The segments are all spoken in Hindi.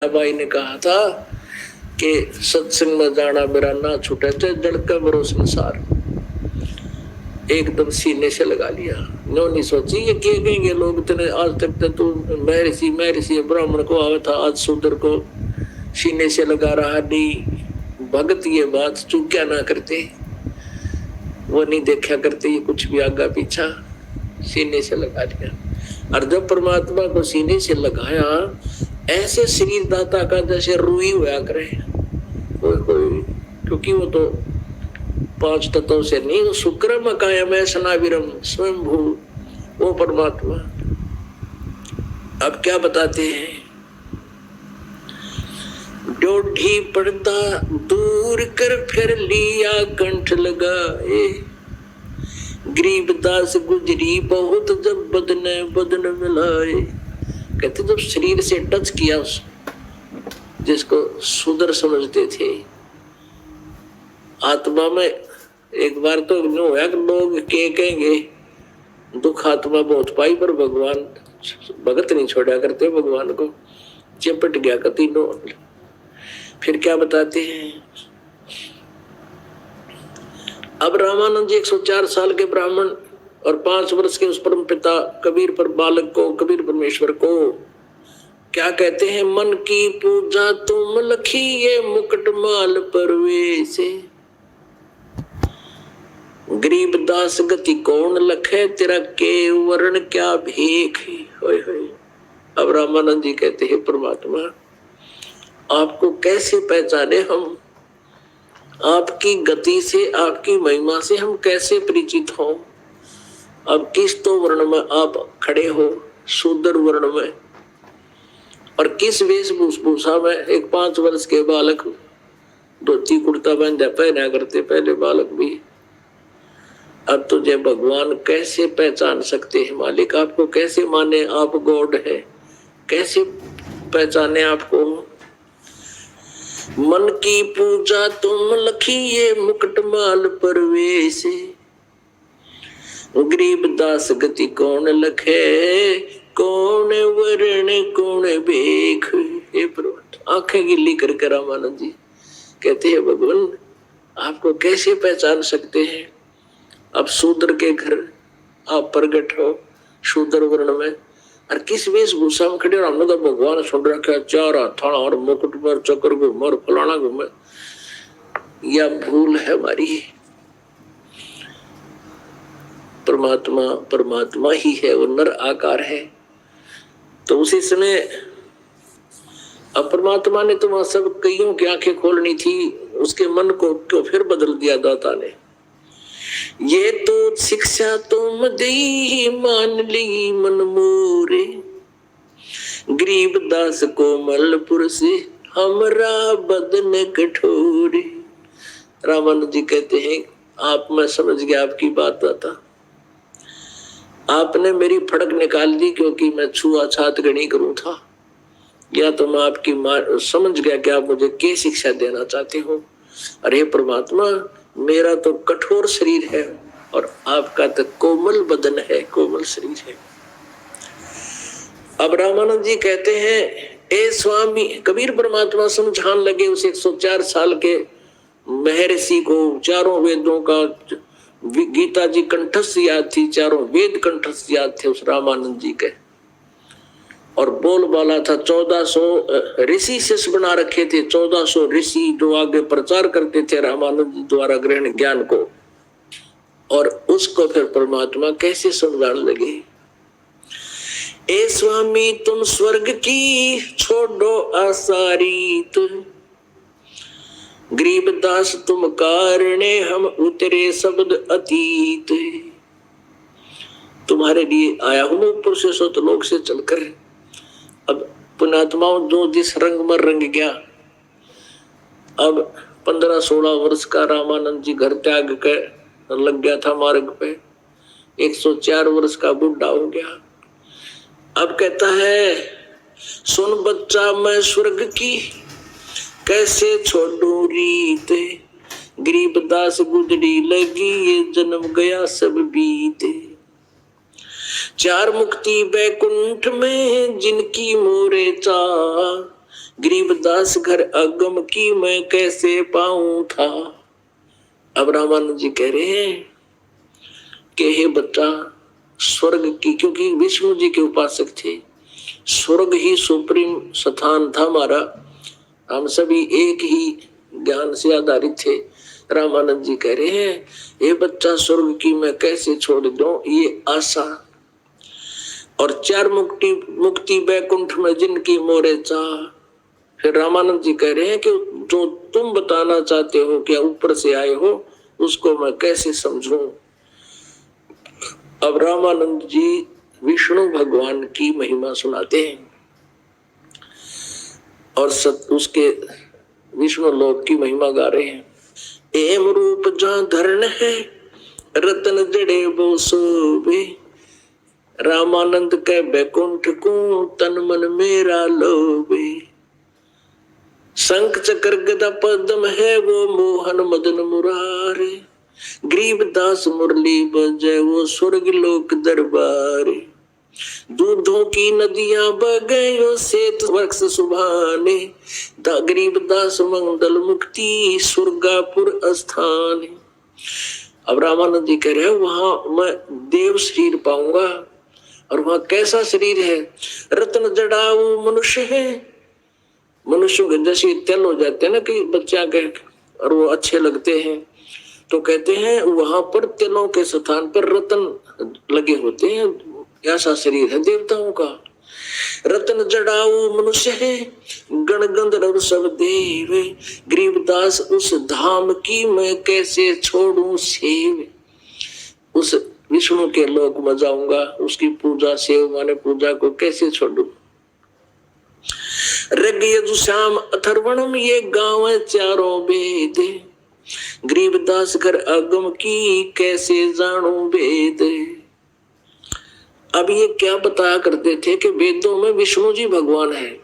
बाई ने कहा था कि सत्संग में जाना मेरा ना छूटे, चाहे जड़का मरो संसार। एकदम सीने से लगा लिया। नो नहीं सोची ये क्या कहेंगे लोग, तेरे आज तक तो तू महर्षि ब्राह्मण को आवा था, आज शूद्र को सीने से लगा रहा। नहीं भगत ये बात चूक्या ना करते, वो नहीं देखा करते ये कुछ भी आगा पीछा, सीने से लगा लिया। और जब परमात्मा को सीने से लगाया, ऐसे शरीर दाता का जैसे रूई हुआ करे कोई, क्योंकि वो तो पांच तत्वों से नहीं, वो शुक्रम कायम है सनाविरम स्वयंभू वो परमात्मा। अब क्या बताते हैं, डोढ़ी पर्दा दूर कर लिया कंठ लगाए, गरीबदास गुजरी बहुत जब बदन मिलाए। कहते जब शरीर से टच किया उस जिसको सुंदर समझते थे, आत्मा में एक बार तो होया कि लोग कहेंगे दुख आत्मा बहुत पाई, पर भगवान भगत नहीं छोड़ा करते, भगवान को चिपट गया कति नो। फिर क्या बताते हैं, अब रामानंद जी 104 साल के ब्राह्मण और 5 वर्ष के उस परम पिता कबीर पर बालक को, कबीर परमेश्वर को क्या कहते हैं, मन की पूजा तुम लखी ये मुकुट माल परवेसे, गरीब दास गति कौन लखे तेरा के वर्ण क्या भेख। होय होय। अब रामानंद जी कहते हैं परमात्मा आपको कैसे पहचाने हम, आपकी गति से आपकी महिमा से हम कैसे परिचित हों। अब किस तो वर्ण में आप खड़े हो, शूद्र वर्ण में, और किस वेशभूषा में एक 5 वर्ष के बालक धोती कुर्ता पहना करते पहले बालक भी। अब तुझे भगवान कैसे पहचान सकते हैं, मालिक आपको कैसे माने, आप गॉड है, कैसे पहचाने आपको। मन की पूजा तुम लखी ये मुकुट माल परवेसे, गरीब दास गति कौन लखे, कौन वर्ण कौन भेख। हे प्रभु, आंखें गिल्ली करके रामानंद जी कहते हैं भगवान आपको कैसे पहचान सकते हैं। अब शूद्र के घर आप प्रगट हो, शूद्र वर्ण में, और किस वेशभूषा में खड़े, और हमने तो भगवान सुन रखा चार थाना और मुकुट पर चक्र घूमे और फलाना घूमे। यह भूल है हमारी। परमात्मा परमात्मा ही है, वो नर आकार है। तो उसी समय अब परमात्मा ने तो वहां सब कईयों की आंखें खोलनी थी, उसके मन को क्यों फिर बदल दिया दाता ने। ये तो शिक्षा तुम दी मान ली मन मोरे, गरीब दास कोमलपुर से हमरा बदन कठोरे। रामानंद जी कहते हैं आप, मैं समझ गया आपकी बात दाता, आपने मेरी फड़क निकाल दी क्योंकि मैं छुआछात गणी करूं था, या तो मैं आपकी समझ गया कि आप मुझे क्या शिक्षा देना चाहते हो। अरे परमात्मा मेरा तो कठोर शरीर है और आपका तो कोमल बदन है, कोमल शरीर है। अब रामानंद जी कहते हैं ए स्वामी, कबीर परमात्मा समझाने लगे उस 104 साल के महर्षि को, चारों वेदों का गीता जी कंठस्थ याद थी, चारों वेद कंठस्थ याद थे उस रामानंद जी के, और बोल बाला था। 1400 ऋषि शिष्य बना रखे थे, 1400 ऋषि जो आगे प्रचार करते थे रामानंद जी द्वारा ग्रहण ज्ञान को, और उसको फिर परमात्मा कैसे समझाने लगे। ए स्वामी तुम स्वर्ग की छोड़ो आसारी, तुम गरीब दास तुम कारणे हम उतरे शब्द अतीत, तुम्हारे लिए आया हूं ऊपर से सतलोक से चलकर। अब पुण्यात्माओं जो जिस रंग में रंग गया, अब 15-16 वर्ष का रामानंद जी घर त्याग कर लग गया था मार्ग पे, 104 वर्ष का बुढ़ा हो गया। अब कहता है सुन बच्चा मैं स्वर्ग की कैसे छोड़ू रीत, गरीब दास गुजरी लगी ये जन्म गया सब बीते, चार मुक्ति बैकुंठ में जिनकी मोरे चाह, गरीबदास घर अगम की मैं कैसे पाऊं था। अब रामानंद जी कह रहे हैं कि हे बच्चा, स्वर्ग की, क्योंकि विष्णु जी के उपासक थे, स्वर्ग ही सुप्रीम स्थान था हमारा, हम सभी एक ही ज्ञान से आधारित थे। रामानंद जी कह रहे हैं, ये बच्चा स्वर्ग की मैं कैसे छोड़ दूं ये आशा, और चार मुक्ति मुक्ति बैकुंठ में जिनकी मोरे चाह। फिर रामानंद जी कह रहे हैं कि जो तुम बताना चाहते हो क्या ऊपर से आए हो, उसको मैं कैसे समझूं। अब रामानंद जी विष्णु भगवान की महिमा सुनाते हैं और उसके विष्णु लोक की महिमा गा रहे हैं। एम रूप जहां धरण है रतन जड़े वो सोबे, रामानंद के बैकुंठ को तन मन मेरा लोबे। शंख चक्र गदा पद्म है वो मोहन मदन मुरारे, गरीबदास मुरली बजे वो स्वर्ग लोक दरबारे। दूधों की नदियां बगयो सेत वृक्ष सुभाने, गरीबदास मंगल मुक्ति स्वर्गापुर स्थान। अब रामानंद जी कह रहे हैं वहां मैं देव शरीर पाऊंगा, और वहां कैसा शरीर है, रत्न जड़ाऊ मनुष्य है। मनुष्यों के जैसे तेल हो जाते हैं ना कि बच्चा के, और वो अच्छे लगते हैं, तो कहते हैं वहां पर तिलों के स्थान पर रतन लगे होते हैं, ऐसा शरीर है देवताओं का। रतन जड़ाऊ मनुष्य है गण गंधर्व सब देव, गरीबदास उस धाम की मैं कैसे छोड़ूं सेव। उस विष्णु के लोक में जाऊंगा, उसकी पूजा सेव माने पूजा को कैसे छोड़ूं। ऋग यजु श्याम अथर्वणम ये गाँव चारों वेद, गरीबदास कर अगम की कैसे जानू वेद। अब ये क्या बताया करते थे कि वेदों में विष्णु जी भगवान है,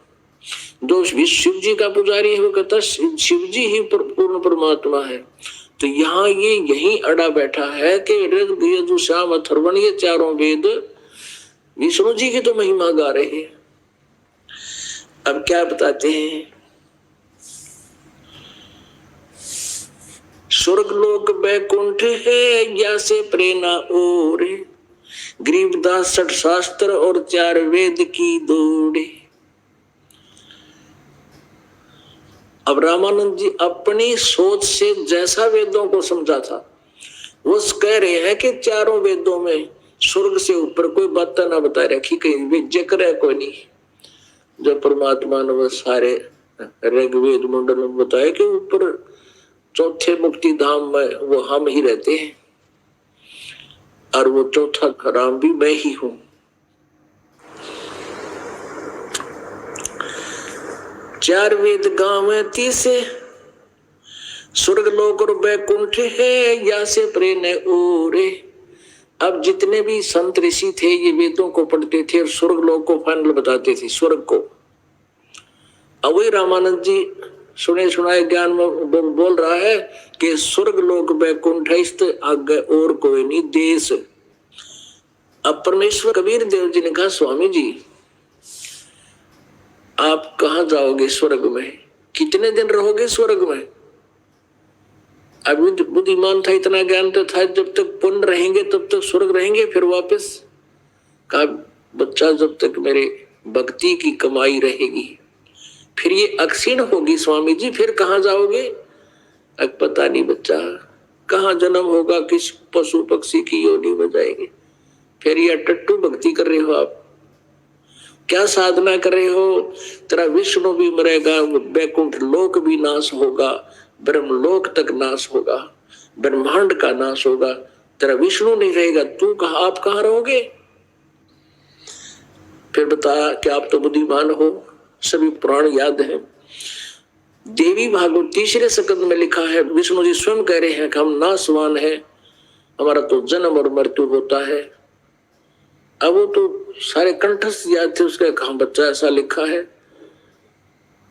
जो शिव जी का पुजारी है वो कहता शिव जी ही पूर्ण परमात्मा है। तो यहाँ ये यही अड़ा बैठा है कि ऋग यजु श्याम अथर्वण ये चारों वेद विष्णु जी की तो महिमा गा रहे हैं। अब क्या बताते हैं, स्वर्ग लोक बैकुंठ है या से प्रेरणा और, गरीबदास 60 शास्त्र और 4 वेद की दौड़े। अब रामानंद जी अपनी सोच से जैसा वेदों को समझा था वो कह रहे हैं कि चारों वेदों में स्वर्ग से ऊपर कोई बात ना बता रखी, कहीं जिक्र है कोई नहीं। जो परमात्मा ने वो सारे ऋग्वेद मंडल में बताया कि ऊपर चौथे मुक्ति धाम में वो हम ही रहते हैं, और वो चौथा राम भी मैं ही हूं। चार वेद गांव तीसे, स्वर्ग लोक और बैकुंठ है या से प्रेरणा ओरे। अब जितने भी संत ऋषि थे ये वेदों को पढ़ते थे और स्वर्ग लोक को फाइनल बताते थे, स्वर्ग को। अब वही रामानंद जी सुने सुनाए ज्ञान में बोल रहा है कि स्वर्ग लोक बैकुंठ है, इस आगे और कोई नहीं देश। अब परमेश्वर कबीर देव जी ने कहा स्वामी जी आप कहां जाओगे स्वर्ग में, कितने दिन रहोगे स्वर्ग में। अभी बुद्धिमान था, इतना ज्ञान तो था, जब तक पुण्य रहेंगे तब तक स्वर्ग रहेंगे, फिर वापस। कहा बच्चा जब तक मेरे भक्ति की कमाई रहेगी, फिर ये अक्षीण होगी स्वामी जी, फिर कहाँ जाओगे। अब पता नहीं बच्चा कहाँ जन्म होगा, किस पशु पक्षी की योनि में जाएंगे। फिर ये टट्टू भक्ति कर रहे हो आप, क्या साधना कर रहे हो। तेरा विष्णु भी मरेगा, बैकुंठ लोक भी नाश होगा, ब्रह्म लोक तक नाश होगा, ब्रह्मांड का नाश होगा, तेरा विष्णु नहीं रहेगा, तू कहा आप कहाँ रहोगे। फिर बताया कि आप तो बुद्धिमान हो, सभी पुराण याद है। देवी भागवत तीसरे स्कंद में लिखा है, विष्णु जी स्वयं कह रहे हैं कि हम नाशवान है, हमारा तो जन्म और मृत्यु होता है। अब वो तो सारे कंठस्थ याद थे उसका, कहा बच्चा ऐसा लिखा है।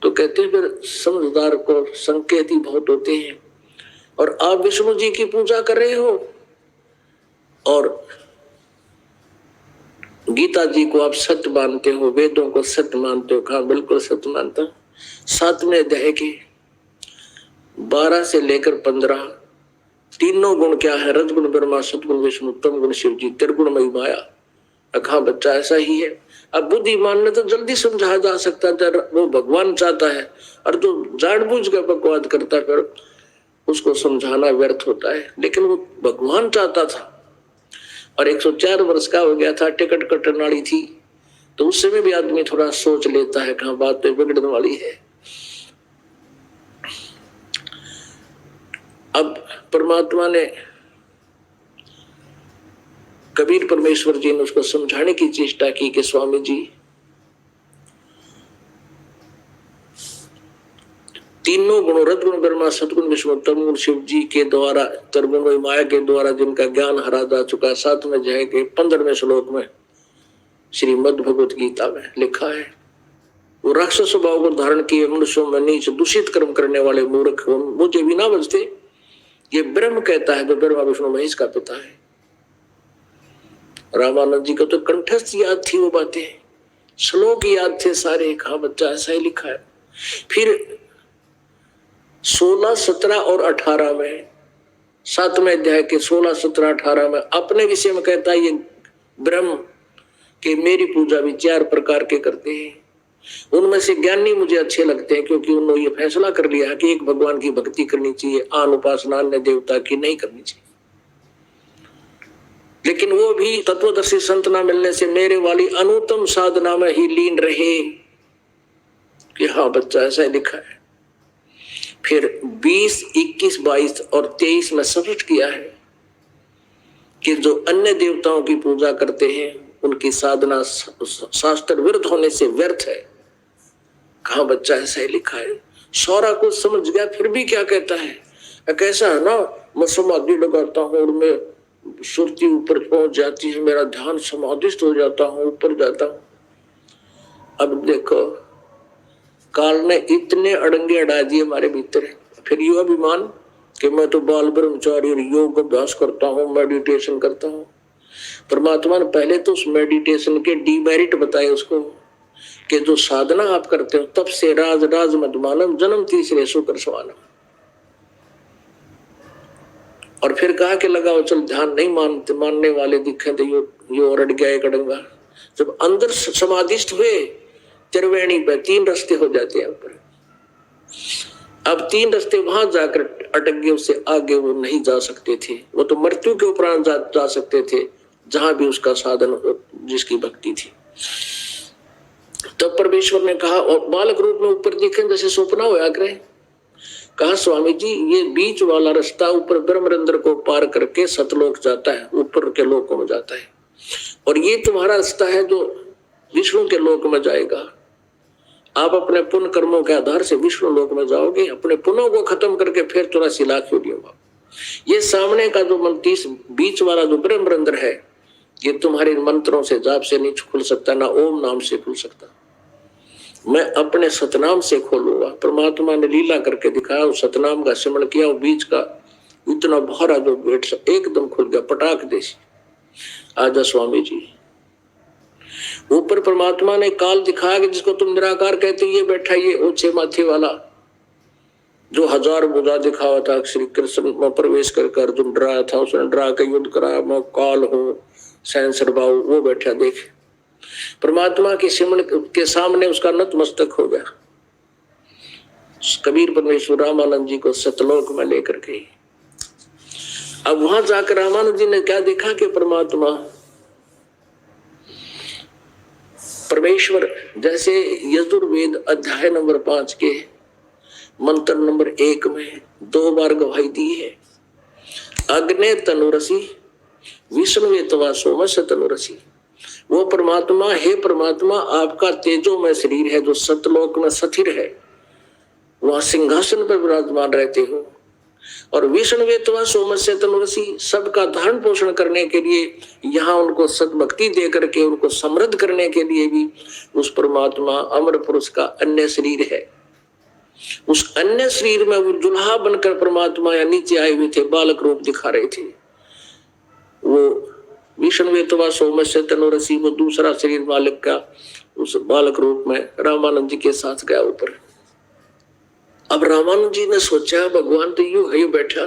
तो कहते हैं फिर समझदार को संकेत ही बहुत होते हैं। और आप विष्णु जी की पूजा कर रहे हो और गीता जी को आप सत्य मानते हो, वेदों को सत्य मानते हो। कहा बिल्कुल सत्य मानता। 7वें अध्याय के 12 से लेकर 15 तीनों गुण क्या है? रजगुण ब्रह्मा, सतगुण विष्णु, तम गुण शिव जी, त्रिगुणमयी माया। अखा बच्चा ऐसा ही है। अब बुद्धिमान ने तो जल्दी समझा जा सकता है, वो भगवान चाहता है, और जो जानबूझ कर बकवाद करता है फिर उसको समझाना व्यर्थ होता है। लेकिन वो भगवान चाहता था, और 104 वर्ष का हो गया था, टिकट कटने वाली थी, तो उस समय भी आदमी थोड़ा सोच लेता है कहाँ बात तो बिगड़ने वाली है। अब परमात्मा ने, कबीर परमेश्वर जी ने उसको समझाने की चेष्टा की कि स्वामी जी, तीनों गुण रजगुण ब्रह्मा, सतगुण विष्णु, तमगुण शिव जी के द्वारा, त्रिगुण माया के द्वारा जिनका ज्ञान हरा जा चुका है, 7वें अध्याय के 15वें श्लोक में श्रीमद् भगवत गीता में लिखा है। वो राक्षस स्वभाव को धारण किए मनुष्यों में नीच दूषित कर्म करने वाले मूर्ख मुझे भी ना बचते, ये ब्रह्म कहता है जो ब्रह्मा विष्णु महेश का पिता है। रामानंद जी को तो कंठस्थ याद थी वो बातें, श्लोक याद थे सारे। कहा बच्चा ऐसा ही लिखा है। फिर 16, 17 और 18 में, 7वें अध्याय के 16, 17, 18 में अपने विषय में कहता है ये ब्रह्म कि मेरी पूजा भी 4 प्रकार के करते हैं। उनमें से ज्ञानी मुझे अच्छे लगते हैं क्योंकि उन्होंने ये फैसला कर लिया है कि एक भगवान की भक्ति करनी चाहिए, आन उपासना अन्य देवता की नहीं करनी चाहिए। लेकिन वो भी तत्वदर्शी संत ना मिलने से मेरे वाली अनुत्तम साधना में ही लीन रहे। कि हाँ बच्चा ऐसा ही लिखा है। फिर 20, 21, 22 और 23 में स्पष्ट किया है कि जो अन्य देवताओं की पूजा करते हैं उनकी साधना शास्त्र विरुद्ध होने से व्यर्थ है। कहा बच्चा ऐसा ही लिखा है। सौरा को समझ गया, फिर भी क्या कहता है? कैसा है ना, मैं समाधि लगाता हूँ और मैं सुरती ऊपर पहुंच जाती है, मेरा ध्यान समाधिस्थ हो जाता हूँ, ऊपर जाता हूँ। अब देखो काल ने इतने अड़ंगे अड़ा दिए हमारे भीतर। फिर यो अभिमान कि मैं तो बाल ब्रह्मचारी और योग अभ्यास करता हूँ, मेडिटेशन करता हूँ। परमात्मा ने पहले तो उस मेडिटेशन के डीमेरिट बताए उसको कि जो साधना आप करते हो तब से राज राज मधुमानम जन्म तीसरे शुक्र स्वानम। और फिर कहा कि लगाओ चल ध्यान नहीं मानने वाले दिखे तो यो रट गया एक अड़ंगा। जब अंदर समाधिस्थ हुए त्रिवेणी पे 3 रास्ते हो जाते हैं ऊपर। अब 3 रास्ते वहां जाकर अटक गए, उससे आगे वो नहीं जा सकते थे। वो तो मृत्यु के उपरांत जा सकते थे जहां भी उसका साधन जिसकी भक्ति थी। तब परमेश्वर ने कहा, और बालक रूप में ऊपर दिखे जैसे स्वप्न होया करे। कहा स्वामी जी ये बीच वाला रास्ता ऊपर ब्रह्मरंध्र को पार करके सतलोक जाता है, ऊपर के लोकों में जाता है, और ये तुम्हारा रास्ता है जो विष्णु के लोक में जाएगा। आप अपने पुण्य कर्मों के आधार से विष्णु लोक में जाओगे, अपने पुण्यों को खत्म करके फिर 84 लाख योनियों में। ये सामने का जो 29 बीच वाला जो ब्रह्मरंध्र है, ये तुम्हारे मंत्रों से जाप से नहीं खुल सकता, ना ओम नाम से खुल सकता, मैं अपने सतनाम से खोलूंगा। परमात्मा ने लीला करके दिखाया, उस सतनाम का सिमरण किया, वो बीच का इतना भारा जो गेट एकदम खुल गया, पटाख देसी। आजा स्वामी जी। ऊपर परमात्मा ने काल दिखाया कि जिसको तुम निराकार कहते, ये बैठा ये ऊंचे माथे वाला जो 1000 भुजा दिखावा था, श्री कृष्ण में प्रवेश करके अर्जुन डराया था, उसने डरा के युद्ध कराया, मैं काल हूँ सैंसर बाबू, वो बैठा देख। परमात्मा के सिमरण के सामने उसका नतमस्तक हो गया। कबीर परमेश्वर रामानंद जी को सतलोक में लेकर गए। अब वहां जाकर रामानंद जी ने क्या देखा कि परमात्मा परमेश्वर जैसे यजुर्वेद अध्याय नंबर 5 के मंत्र नंबर 1 में 2 बार गवाही दी है, अग्ने तनुरसी विष्णुवे तवा सोमस्य तनुरसी। वो परमात्मा, हे परमात्मा आपका तेजोमय शरीर है जो सतलोक में स्थिर है, वहां सिंहासन पर विराजमान रहते हो, और विष्णुवे तवा सोमस्य तनुरसी सबका धारण पोषण करने के लिए, यहाँ उनको सद्भक्ति दे करके उनको समृद्ध करने के लिए भी उस परमात्मा अमर पुरुष का अन्य शरीर है। उस अन्य शरीर में वो दुल्हा बनकर परमात्मा या नीचे आए हुए थे, बालक रूप दिखा रहे थे। वो विष्णुवेतवा सोमस्य तनुरसी, वो दूसरा शरीर मालिक का उस बालक रूप में रामानंद जी के साथ गया ऊपर। अब रामानंद जी ने सोचा भगवान तो यूं है बैठा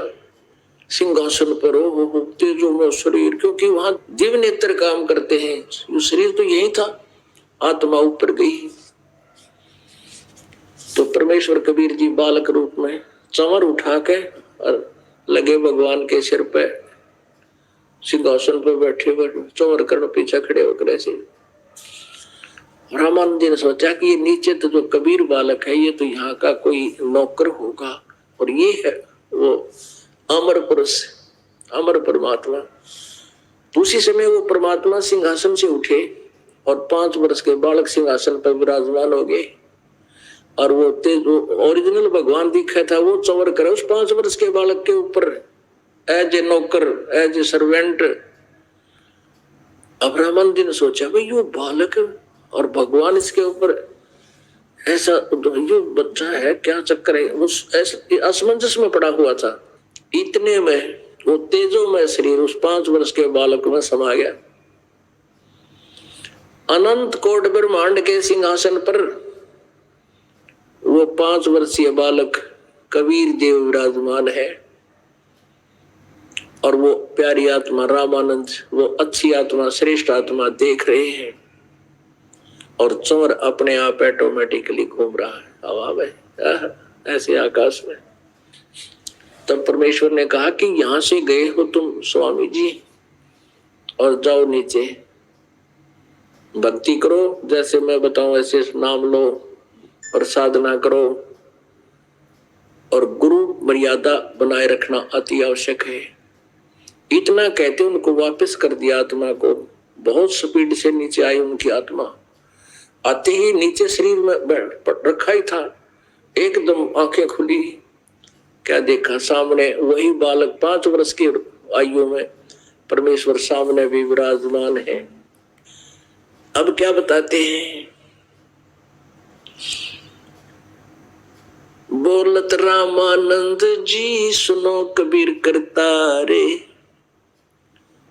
सिंहासन पर हो तेजो में शरीर, क्योंकि वहां दिव्य नेत्र काम करते हैं, ये शरीर तो यही था, आत्मा ऊपर गई। तो परमेश्वर कबीर जी बालक रूप में चंवर उठा के और लगे भगवान के सिर पे, सिंहासन पे बैठे बैठे चंवर करने पीछे खड़े होकर ऐसे। रामानंद जी ने सोचा कि ये नीचे तो जो कबीर बालक है ये तो यहाँ का कोई नौकर होगा, और ये है वो अमर पुरुष, अमर परमात्मा। उसी समय वो परमात्मा सिंहासन से उठे और 5 वर्ष के बालक सिंहासन पर विराजमान हो गए, और वो तेज ओरिजिनल भगवान दिखा था वो चंवर करे उस 5 वर्ष के बालक के ऊपर एज ए नौकर, एज ए सर्वेंट। अब रामानंद जी ने सोचा भाई यो बालक और भगवान इसके ऊपर ऐसा, यो बच्चा है क्या चक्कर है, उस असमंजस में पड़ा हुआ था। इतने में वो तेजो में शरीर उस 5 वर्ष के बालक में समा गया। अनंत कोट ब्रह्मांड के सिंहासन पर वो 5 वर्षीय बालक कबीर देव विराजमान है, और वो प्यारी आत्मा रामानंद, वो अच्छी आत्मा, श्रेष्ठ आत्मा देख रहे हैं, और चंवर अपने आप ऑटोमेटिकली घूम रहा है हवा में, ऐसे आकाश में। तब परमेश्वर ने कहा कि यहां से गए हो तुम स्वामी जी, और जाओ नीचे भक्ति करो, जैसे मैं बताऊं ऐसे नाम लो और साधना करो, और गुरु मर्यादा बनाए रखना अति आवश्यक है। इतना कहते उनको वापस कर दिया आत्मा को। बहुत स्पीड से नीचे आई उनकी आत्मा। आते ही नीचे शरीर में रखा ही था, एकदम आंखें खुली, क्या देखा सामने वही बालक 5 वर्ष की आयु में परमेश्वर सामने भी विराजमान है। अब क्या बताते हैं, बोलत रामानंद जी सुनो कबीर करतारे,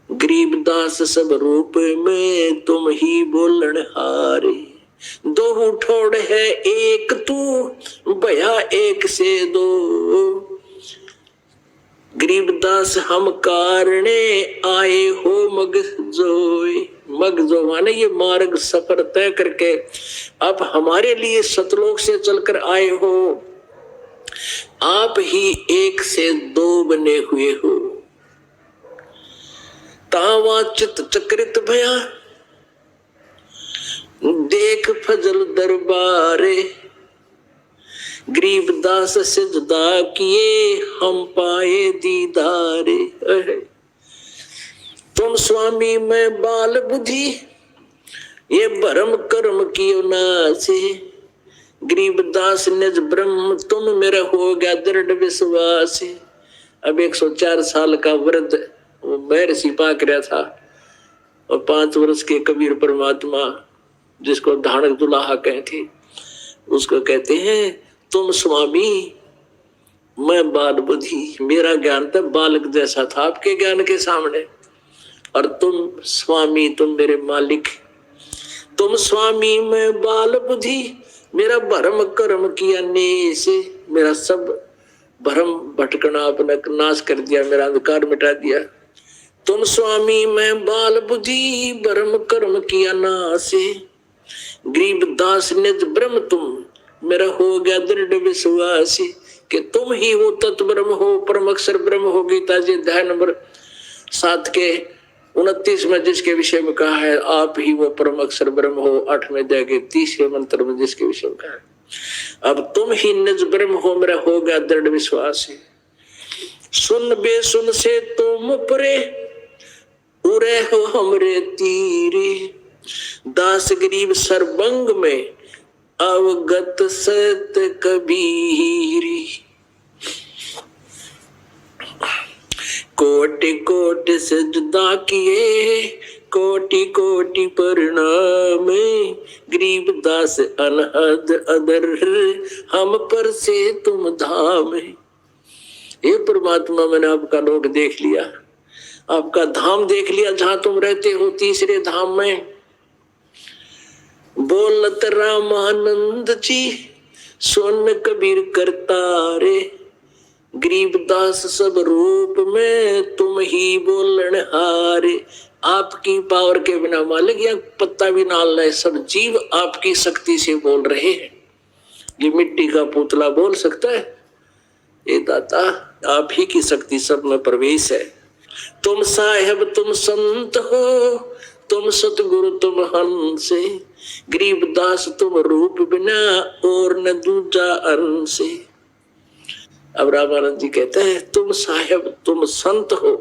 गरीबदास सब रूप में तुम ही बोलन हारे। 2 ठोड़ है एक तू भया एक से 2, गरीबदास हम कारणे आए हो मगजोय। मगजो माने ये मार्ग सफर तय करके आप हमारे लिए सतलोक से चलकर आए हो, आप ही 1 से 2 बने हुए हो। तावा चित चक्रित भया देख फजल दरबारे, गरीबदास सिजदा किए हम पाए दीदारे। तुम स्वामी में बाल बुद्धि ये भरम कर्म कियो नासे, गरीबदास निज ब्रह्म तुम मेरा हो गया दृढ़ विश्वास। अब 104 साल का वृद्ध वो महर्षि पाक रहा था, और 5 वर्ष के कबीर परमात्मा जिसको धानक दुलाहा कहते उसको कहते हैं तुम स्वामी मैं बाल बुद्धि। मेरा ज्ञान तो बालक जैसा था आपके ज्ञान के सामने, और तुम स्वामी तुम मेरे मालिक। तुम स्वामी मैं बाल बुद्धि, मेरा भरम कर्म किया नेसे, मेरा सब भरम भटकना आपने नाश कर दिया, मेरा अंधकार मिटा दिया। तुम स्वामी मैं बाल बुद्धि भरम कर्म किया नासे, गरीबदास निज ब्रह्म तुम मेरा हो गया दृढ़ विश्वास, कि तुम ही वो तत्व ब्रह्म हो, परम अक्षर ब्रह्म हो। गीता जी अध्याय नंबर 7 के 29 में जिसके विषय में कहा है आप ही वो परम अक्षर ब्रह्म हो, 8वें अध्याय के 30वें मंत्र में जिसके विषय में कहा है अब तुम ही निज ब्रह्म हो, मेरा हो गया दृढ़ विश्वास है। सुन बेसुन से तुम परे उरे हो हमरे तीरे, दास गरीब सरबंग में अवगत सत कबीरी। कोटि कोटि सजदा किए कोटि कोटि प्रणाम, गरीबदास अनहद अदर हम पर से तुम धाम। ये परमात्मा मैंने आपका लोक देख लिया, आपका धाम देख लिया जहां तुम रहते हो, तीसरे धाम में। बोलत रामानंद जी सोन कबीर करता रे, गरीबदास सब रूप में तुम ही बोलन हारे। आपकी पावर के बिना मालिक या पत्ता भी ना ले, सब जीव आपकी शक्ति से बोल रहे हैं। ये मिट्टी का पुतला बोल सकता है? ये दाता आप ही की शक्ति सब में प्रवेश है। तुम साहेब तुम संत हो, तुम सतगुरु तुम हंस, गरीबदास तुम रूप बिना और न दूजा अंश। अब रामानंद जी कहते हैं तुम साहेब तुम संत हो,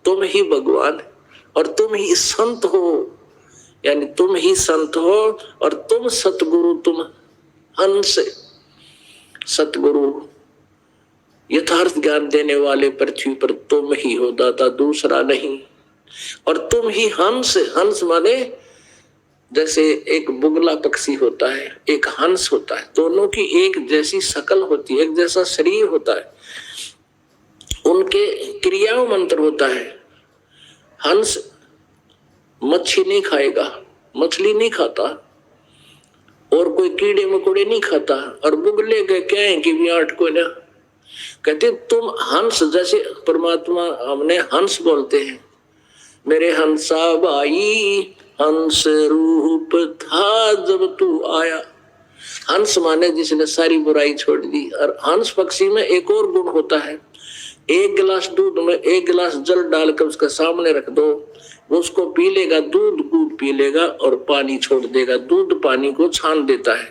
तुम ही भगवान और तुम ही संत हो, यानी तुम ही संत हो और तुम सतगुरु तुम हंस। सतगुरु यथार्थ ज्ञान देने वाले पृथ्वी पर तुम ही हो दाता, दूसरा नहीं। और तुम ही हंस, हंस माने जैसे एक बुगला पक्षी होता है, एक हंस होता है, दोनों की एक जैसी शकल होती है, एक जैसा शरीर होता है, उनके क्रियाओं मंत्र होता है। हंस मच्छी नहीं खाएगा, मछली नहीं खाता और कोई कीड़े मकोड़े नहीं खाता, और बुगले के क्या है कि विराट को ना कहते तुम हंस, जैसे परमात्मा हमने हंस बोलते हैं, मेरे हंसा भाई हंस रूप था जब तू आया। हंस माने जिसने सारी बुराई छोड़ दी। और हंस पक्षी में एक और गुण होता है, एक गिलास दूध में एक गिलास जल डालकर उसके सामने रख दो, वो उसको पी लेगा, दूध पी लेगा और पानी छोड़ देगा, दूध पानी को छान देता है।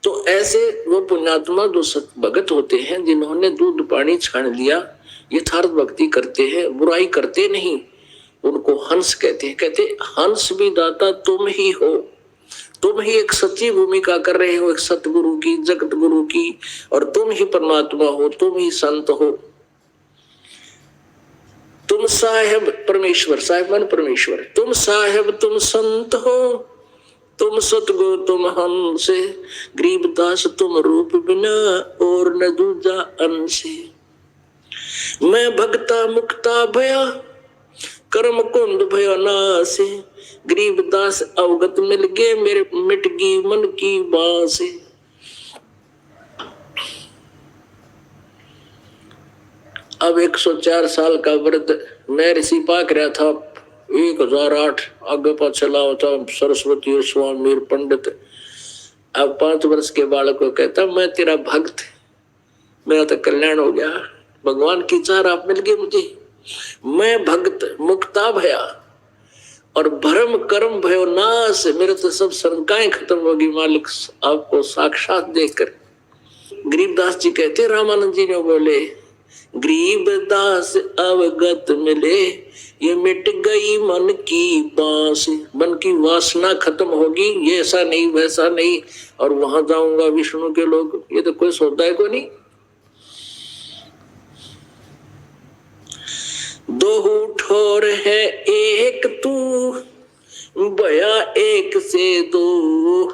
तो ऐसे वो पुण्यात्मा जो सत भगत होते हैं, जिन्होंने दूध पानी छान दिया, यथार्थ भक्ति करते हैं, बुराई करते नहीं, उनको हंस कहते हैं। कहते हंस भी दाता तुम ही हो, तुम ही एक सच्ची भूमिका कर रहे हो, एक सतगुरु की, जगत गुरु की, और तुम ही परमात्मा हो, तुम ही संत हो। तुम साहेब परमेश्वर, साहेब मान परमेश्वर, तुम साहेब तुम संत हो, तुम सतगुरु तुम हंस, गरीबदास तुम रूप बिना और न दूजा अंश। मैं भक्ता मुक्ता भया कर्म कुंड भयो नाश, गरीबदास अवगत मिल गए मेरे मिट गई मन की बांस। अब 104 साल का व्रत मैं ऋषि पाक रहा था, 1008 आगे पाछे लाओ था, सरस्वती स्वामी पंडित। अब 5 वर्ष के बालक को कहता मैं तेरा भक्त, मेरा तो कल्याण हो गया, भगवान की चार आप मिल गए मुझे, मैं भक्त मुक्ता भया और भरम कर्म भयो नाश, मेरे तो सब शंकाएं खत्म होगी मालिक आपको साक्षात देखकर। गरीबदास जी कहते, रामानंद जी ने बोले गरीबदास अवगत मिले ये मिट गई मन की बांस, मन की वासना खत्म होगी, ये ऐसा नहीं वैसा नहीं और वहां जाऊंगा विष्णु के लोग, ये तो कोई सौदा है को नहीं। दो ठोर है एक तू भया एक से दो,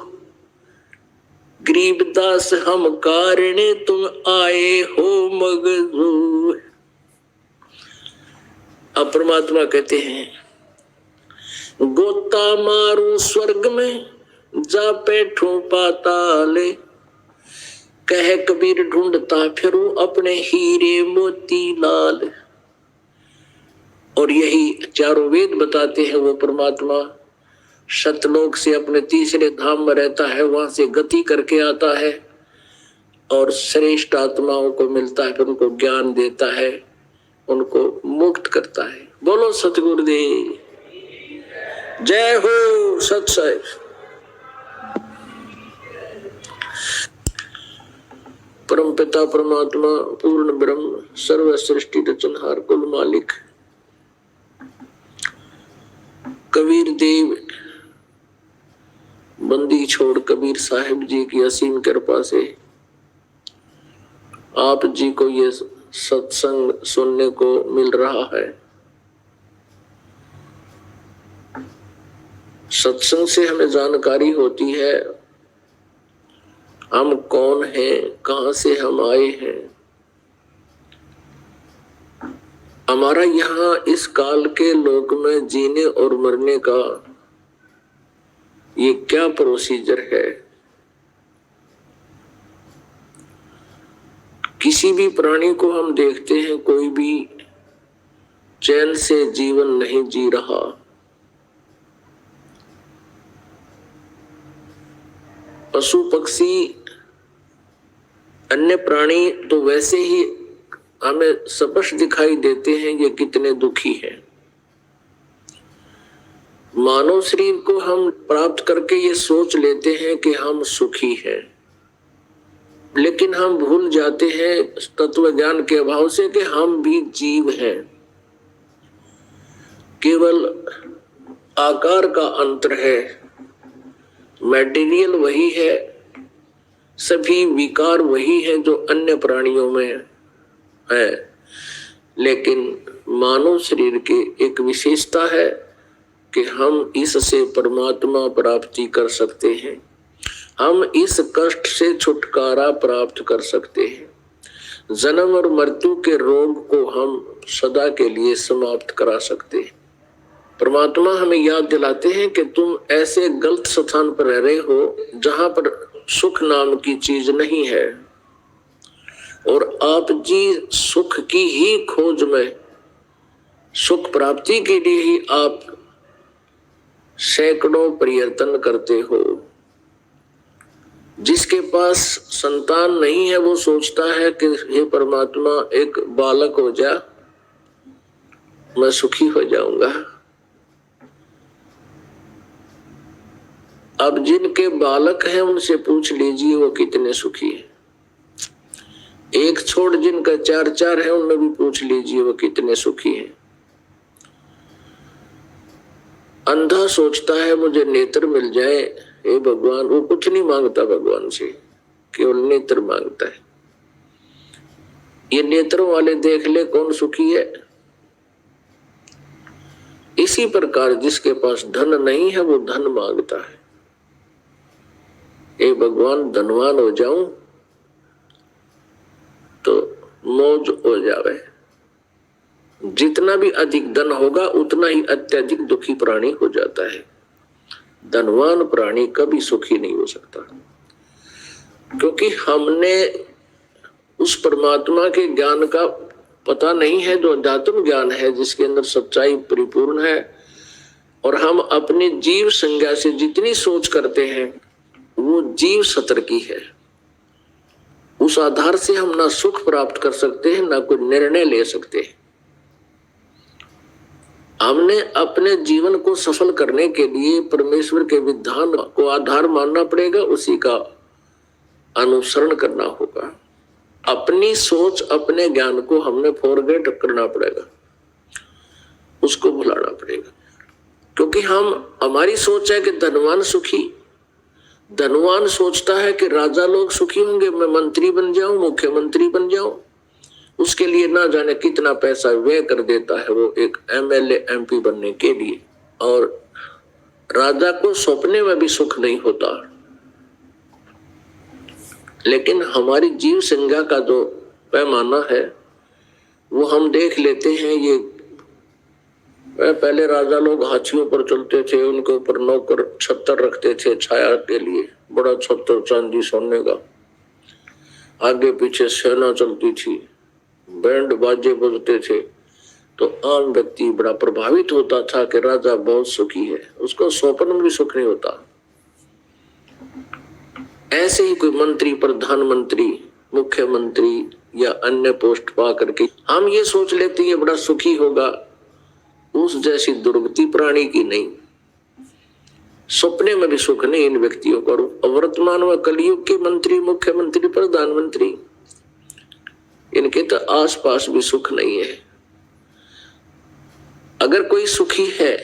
गरीबदास हम कारण तुम आए हो मगजू। अब परमात्मा कहते हैं गोता मारू स्वर्ग में जा बैठू पाताल, कह कबीर ढूंढता फिरू अपने हीरे मोती लाल। और यही चारों वेद बताते हैं वो परमात्मा सतलोक से अपने तीसरे धाम में रहता है, वहां से गति करके आता है और श्रेष्ठ आत्माओं को मिलता है, फिर उनको ज्ञान देता है, उनको मुक्त करता है। बोलो सतगुरुदेव जय हो सत साहिब। परम पिता परमात्मा पूर्ण ब्रह्म सर्व सृष्टि रचनहार कुल मालिक कबीर देव बंदी छोड़ कबीर साहिब जी की असीम कृपा से आप जी को ये सत्संग सुनने को मिल रहा है। सत्संग से हमें जानकारी होती है हम कौन हैं, कहां से हम आए हैं, हमारा यहाँ इस काल के लोक में जीने और मरने का ये क्या प्रोसीजर है। किसी भी प्राणी को हम देखते हैं, कोई भी चैन से जीवन नहीं जी रहा। पशु पक्षी अन्य प्राणी तो वैसे ही हमें स्पष्ट दिखाई देते हैं ये कितने दुखी हैं। मानव शरीर को हम प्राप्त करके ये सोच लेते हैं कि हम सुखी हैं, लेकिन हम भूल जाते हैं तत्व ज्ञान के अभाव से कि हम भी जीव हैं। केवल आकार का अंतर है, मटेरियल वही है, सभी विकार वही है जो अन्य प्राणियों में है, लेकिन मानव शरीर की एक विशेषता है कि हम इससे परमात्मा प्राप्ति कर सकते हैं, हम इस कष्ट से छुटकारा प्राप्त कर सकते हैं, जन्म और मृत्यु के रोग को हम सदा के लिए समाप्त करा सकते हैं। परमात्मा हमें याद दिलाते हैं कि तुम ऐसे गलत स्थान पर रह रहे हो जहां पर सुख नाम की चीज नहीं है, और आप जी सुख की ही खोज में, सुख प्राप्ति के लिए ही आप सैकड़ों प्रयत्न करते हो। जिसके पास संतान नहीं है वो सोचता है कि हे परमात्मा एक बालक हो जा, मैं सुखी हो जाऊंगा। अब जिनके बालक हैं उनसे पूछ लीजिए वो कितने सुखी हैं। एक छोड़ जिनका 4-4 है उनमें भी पूछ लीजिए वो कितने सुखी हैं। अंधा सोचता है मुझे नेत्र मिल जाए, हे भगवान, वो कुछ नहीं मांगता भगवान से, केवल नेत्र मांगता है। ये नेत्रों वाले देख ले कौन सुखी है। इसी प्रकार जिसके पास धन नहीं है वो धन मांगता है, हे भगवान धनवान हो जाऊं तो मौज हो जावे। जितना भी अधिक धन होगा उतना ही अत्यधिक दुखी प्राणी हो जाता है। धनवान प्राणी कभी सुखी नहीं हो सकता, क्योंकि हमने उस परमात्मा के ज्ञान का पता नहीं है जो अध्यात्म ज्ञान है, जिसके अंदर सच्चाई परिपूर्ण है। और हम अपने जीव संज्ञा से जितनी सोच करते हैं वो जीव सतर की है। उस आधार से हम ना सुख प्राप्त कर सकते हैं ना कोई निर्णय ले सकते हैं। हमने अपने जीवन को सफल करने के लिए परमेश्वर के विधान को आधार मानना पड़ेगा, उसी का अनुसरण करना होगा। अपनी सोच अपने ज्ञान को हमने फॉरगेट करना पड़ेगा, उसको भुलाना पड़ेगा। क्योंकि हमारी सोच है कि धनवान सुखी, धनवान सोचता है कि राजा लोग सुखी होंगे, मैं मंत्री बन जाऊं, मुख्यमंत्री बन जाऊं। उसके लिए ना जाने कितना पैसा व्यय कर देता है वो एक एमएलए एमपी बनने के लिए, और राजा को सपने में भी सुख नहीं होता। लेकिन हमारी जीव संज्ञा का जो पैमाना है वो हम देख लेते हैं। ये पहले राजा लोग हाथियों पर चलते थे, उनके ऊपर नौकर छत्तर रखते थे छाया के लिए, बड़ा छत्तर चांदी सोने का, आगे पीछे सेना चलती थी, बैंड बाजे बजते थे। तो आम व्यक्ति बड़ा प्रभावित होता था कि राजा बहुत सुखी है, उसको स्वप्न में भी सुख नहीं होता। ऐसे ही कोई मंत्री, प्रधानमंत्री, मुख्यमंत्री या अन्य पोस्ट पा करके हम ये सोच लेते हैं बड़ा सुखी होगा, उस जैसी दुर्गति प्राणी की नहीं। सपने में भी सुख नहीं इन व्यक्तियों को। वर्तमान में कलयुग के मंत्री, मुख्यमंत्री, प्रधानमंत्री, इनके तो आसपास भी सुख नहीं है। अगर कोई सुखी है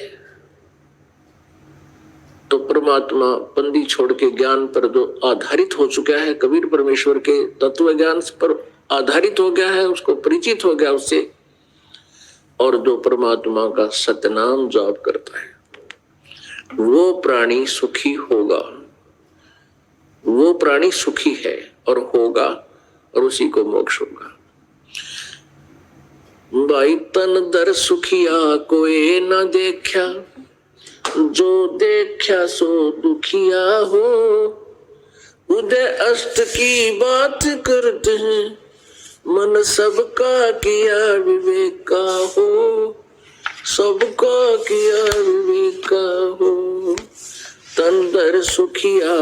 तो परमात्मा बंदी छोड़ के ज्ञान पर जो आधारित हो चुका है, कबीर परमेश्वर के तत्व ज्ञान पर आधारित हो गया है, उसको परिचित हो गया उससे, और जो परमात्मा का सतनाम जाप करता है वो प्राणी सुखी होगा। वो प्राणी सुखी है और होगा, और उसी को मोक्ष होगा। भाई तन दर सुखिया कोई न देखा, जो देखा सो दुखिया हो। उदय अस्त की बात करते हैं, मन सबका किया विवेक का हो, सबका किया विवेक का हो। तन दर सुखिया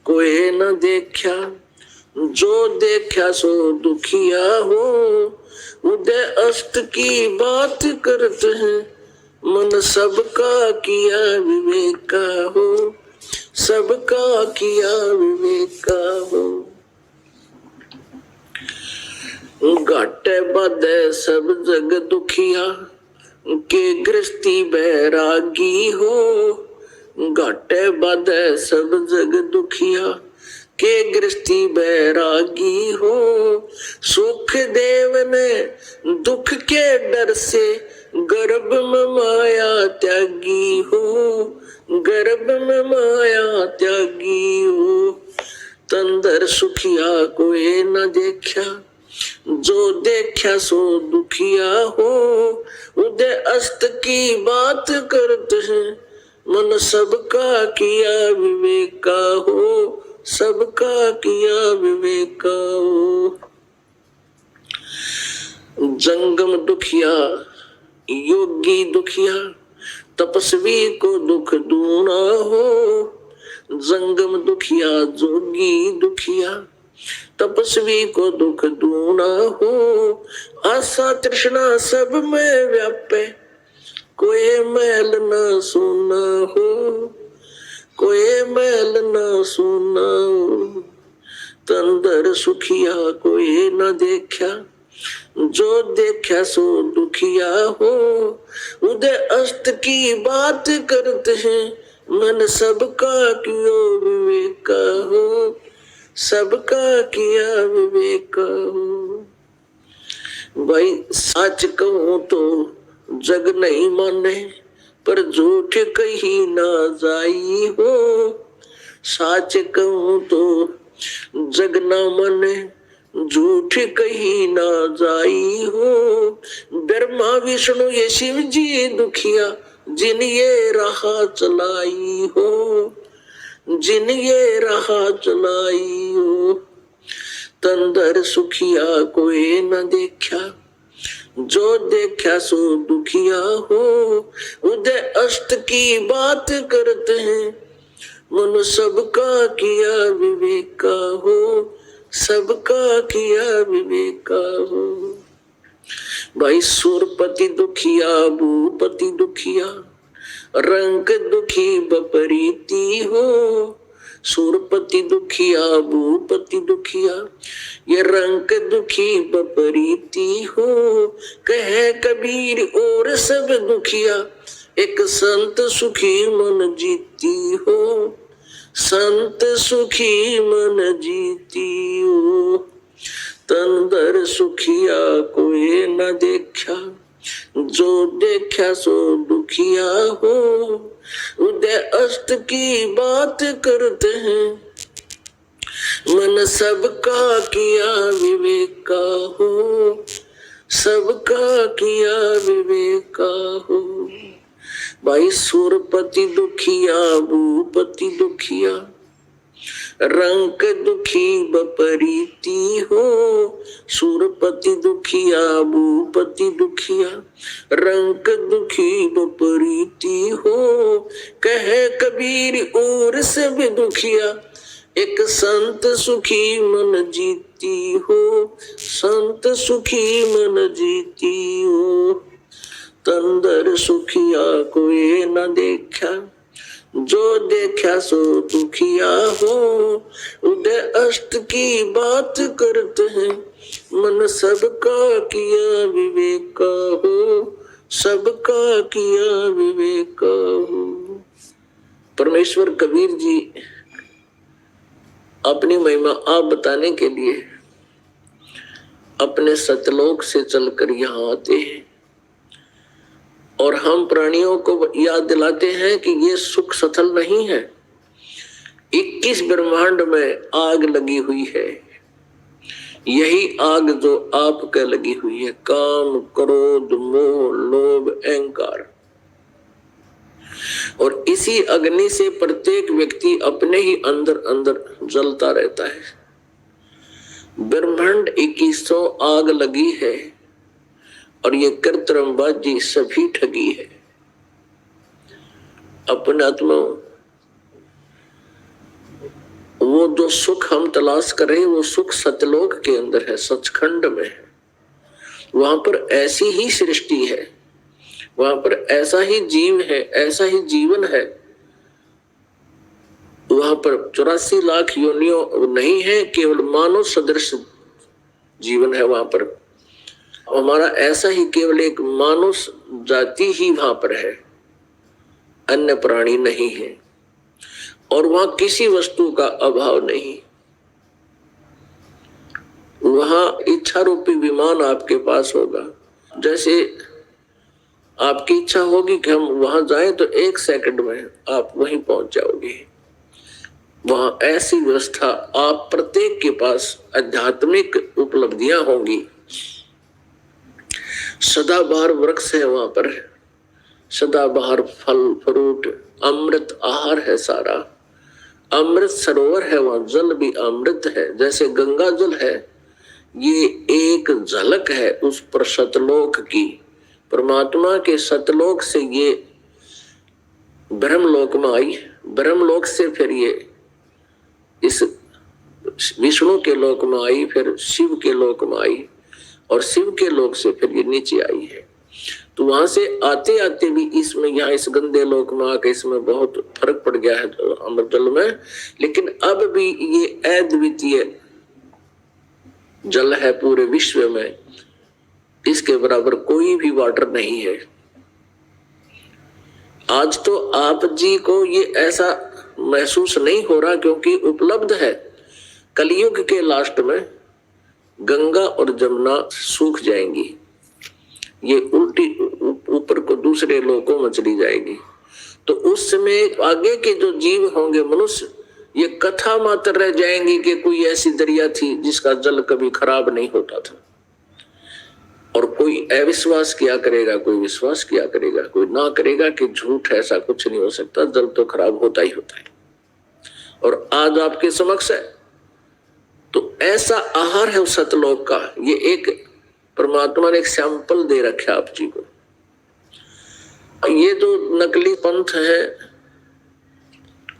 कोई न देखा, जो देखा सो दुखिया हो। उदय अस्त की बात करते हैं, मन सबका किया विवेक का हो, सबका किया विवेक का हो। घाटे बाधे सब जग दुखिया, के गृहस्थी बैरागी हो। घाटे बाधे सब जग दुखिया, के गृहस्थी बैरागी हो। सुख देव ने दुख के डर से, गर्भ में माया त्यागी हो, गर्भ में माया त्यागी हो। तंदर सुखिया कोई न देखा, जो देखा सो दुखिया हो। उदय अस्त की बात करते हैं, मन सबका किया विवेक का हो, सबका किया विवेक का हो। जंगम दुखिया योगी दुखिया, तपस्वी को दुख दूना हो। जंगम दुखिया जोगी दुखिया, तपस्वी को दुख दूना हो। आशा तृष्णा सब में व्यापे, कोई मैल न सुना हो, कोई मैल न सुना हो। तंदर सुखिया कोई न देखा, जो देखा सो दुखिया हो। उदय अस्त की बात करते हैं, मन सबका किया विवेक का हो, सबका किया विवेक का हो। भाई सच कहूं तो जग नहीं माने, पर झूठ कहीं ना जाई हो। सच कहूं तो जग ना माने, झूठ कहीं ना जाई हो। ब्रह्मा विष्णु ये शिव जी दुखिया, जिन ये राह चलाई हो, जिन ये राह चलाई हो। तंदर सुखिया कोई न देखा, जो देखा सो दुखिया हो। उदय अस्त की बात करते हैं, मन सबका किया विवेक का हो, सबका किया विवेक का हो। भाई सुरपति दुखिया भूपति दुखिया, रंग दुखी बपरीती हो। सुरपति दुखिया भूपति दुखिया, ये रंग दुखी बपरीती हो। कहे कबीर और सब दुखिया, एक संत सुखी मन जीती हो, संत सुखी मन जीती हो। तंदर सुखिया कोई न देखा, जो देखा सो दुखिया हो। उदय अस्त की बात करते हैं, मन सबका किया विवेक का हो, सबका किया विवेक का हो। भाई सुरपति दुखिया भूपति दुखिया, रंग दुखी बपरीती हो। सुरपति दुखिया भूपति दुखिया, रंग दुखी बपरीती हो। कहे कबीर और सब दुखिया, एक संत सुखी मन जीती हो, संत सुखी मन जीती हो। तंदर सुखिया कोई न देखा, जो देखा सो दुखिया हो। उदय अस्त की बात करते हैं, मन सबका किया विवेक का हो, सबका किया विवेक का हो। परमेश्वर कबीर जी अपनी महिमा आप बताने के लिए अपने सतलोक से चलकर यहाँ आते हैं, और हम प्राणियों को याद दिलाते हैं कि ये सुख सथल नहीं है। 21 ब्रह्मांड में आग लगी हुई है, यही आग जो आपके लगी हुई है, काम क्रोध मोह लोभ अहंकार। और इसी अग्नि से प्रत्येक व्यक्ति अपने ही अंदर अंदर जलता रहता है। ब्रह्मांड 2100 आग लगी है और ये कृत्रिमबाजी सभी ठगी है। अपने आत्मा वो जो सुख हम तलाश कर रहे हैं वो सुख सतलोक के अंदर है, सचखंड में है। वहां पर ऐसी ही सृष्टि है, वहां पर ऐसा ही जीव है, ऐसा ही जीवन है। वहां पर 84 लाख योनियों नहीं है, केवल मानव सदृश जीवन है वहां पर। हमारा ऐसा ही केवल एक मानव जाति ही वहां पर है, अन्य प्राणी नहीं है। और वहां किसी वस्तु का अभाव नहीं। वहां इच्छा रूपी विमान आपके पास होगा। जैसे आपकी इच्छा होगी कि हम वहां जाएं तो 1 सेकंड में आप वहीं पहुंच जाओगे। वहां ऐसी व्यवस्था आप प्रत्येक के पास आध्यात्मिक उपलब्धियां होंगी। सदाबहार वृक्ष है वहां पर, सदाबहार फल फ्रूट, अमृत आहार है सारा। अमृत सरोवर है वहां, जल भी अमृत है। जैसे गंगा जल है, ये एक झलक है उस पर सतलोक की। परमात्मा के सतलोक से ये ब्रह्मलोक में आई, ब्रह्मलोक से फिर ये इस विष्णु के लोक में आई, फिर शिव के लोक में आई, और शिव के लोक से फिर ये नीचे आई है। तो वहां से आते आते भी इसमें, यहाँ इस गंदे लोक में आके इसमें बहुत फर्क पड़ गया है अमृत जल में। लेकिन अब भी ये अद्वितीय जल है पूरे विश्व में, इसके बराबर कोई भी वाटर नहीं है। आज तो आप जी को ये ऐसा महसूस नहीं हो रहा क्योंकि उपलब्ध है। कलयुग के लास्ट में गंगा और जमुना सूख जाएंगी, ये उल्टी ऊपर को दूसरे लोकों में चली जाएगी। तो उस समय आगे के जो जीव होंगे मनुष्य, ये कथा मात्र रह जाएंगी कि कोई ऐसी दरिया थी जिसका जल कभी खराब नहीं होता था। और कोई अविश्वास किया करेगा, कोई विश्वास किया करेगा, कोई ना करेगा कि झूठ, ऐसा कुछ नहीं हो सकता, जल तो खराब होता ही होता है। और आज आपके समक्ष है तो ऐसा आहार है उस सतलोक का। ये एक परमात्मा ने एक सैंपल दे रखा आप जी को। ये जो नकली पंथ है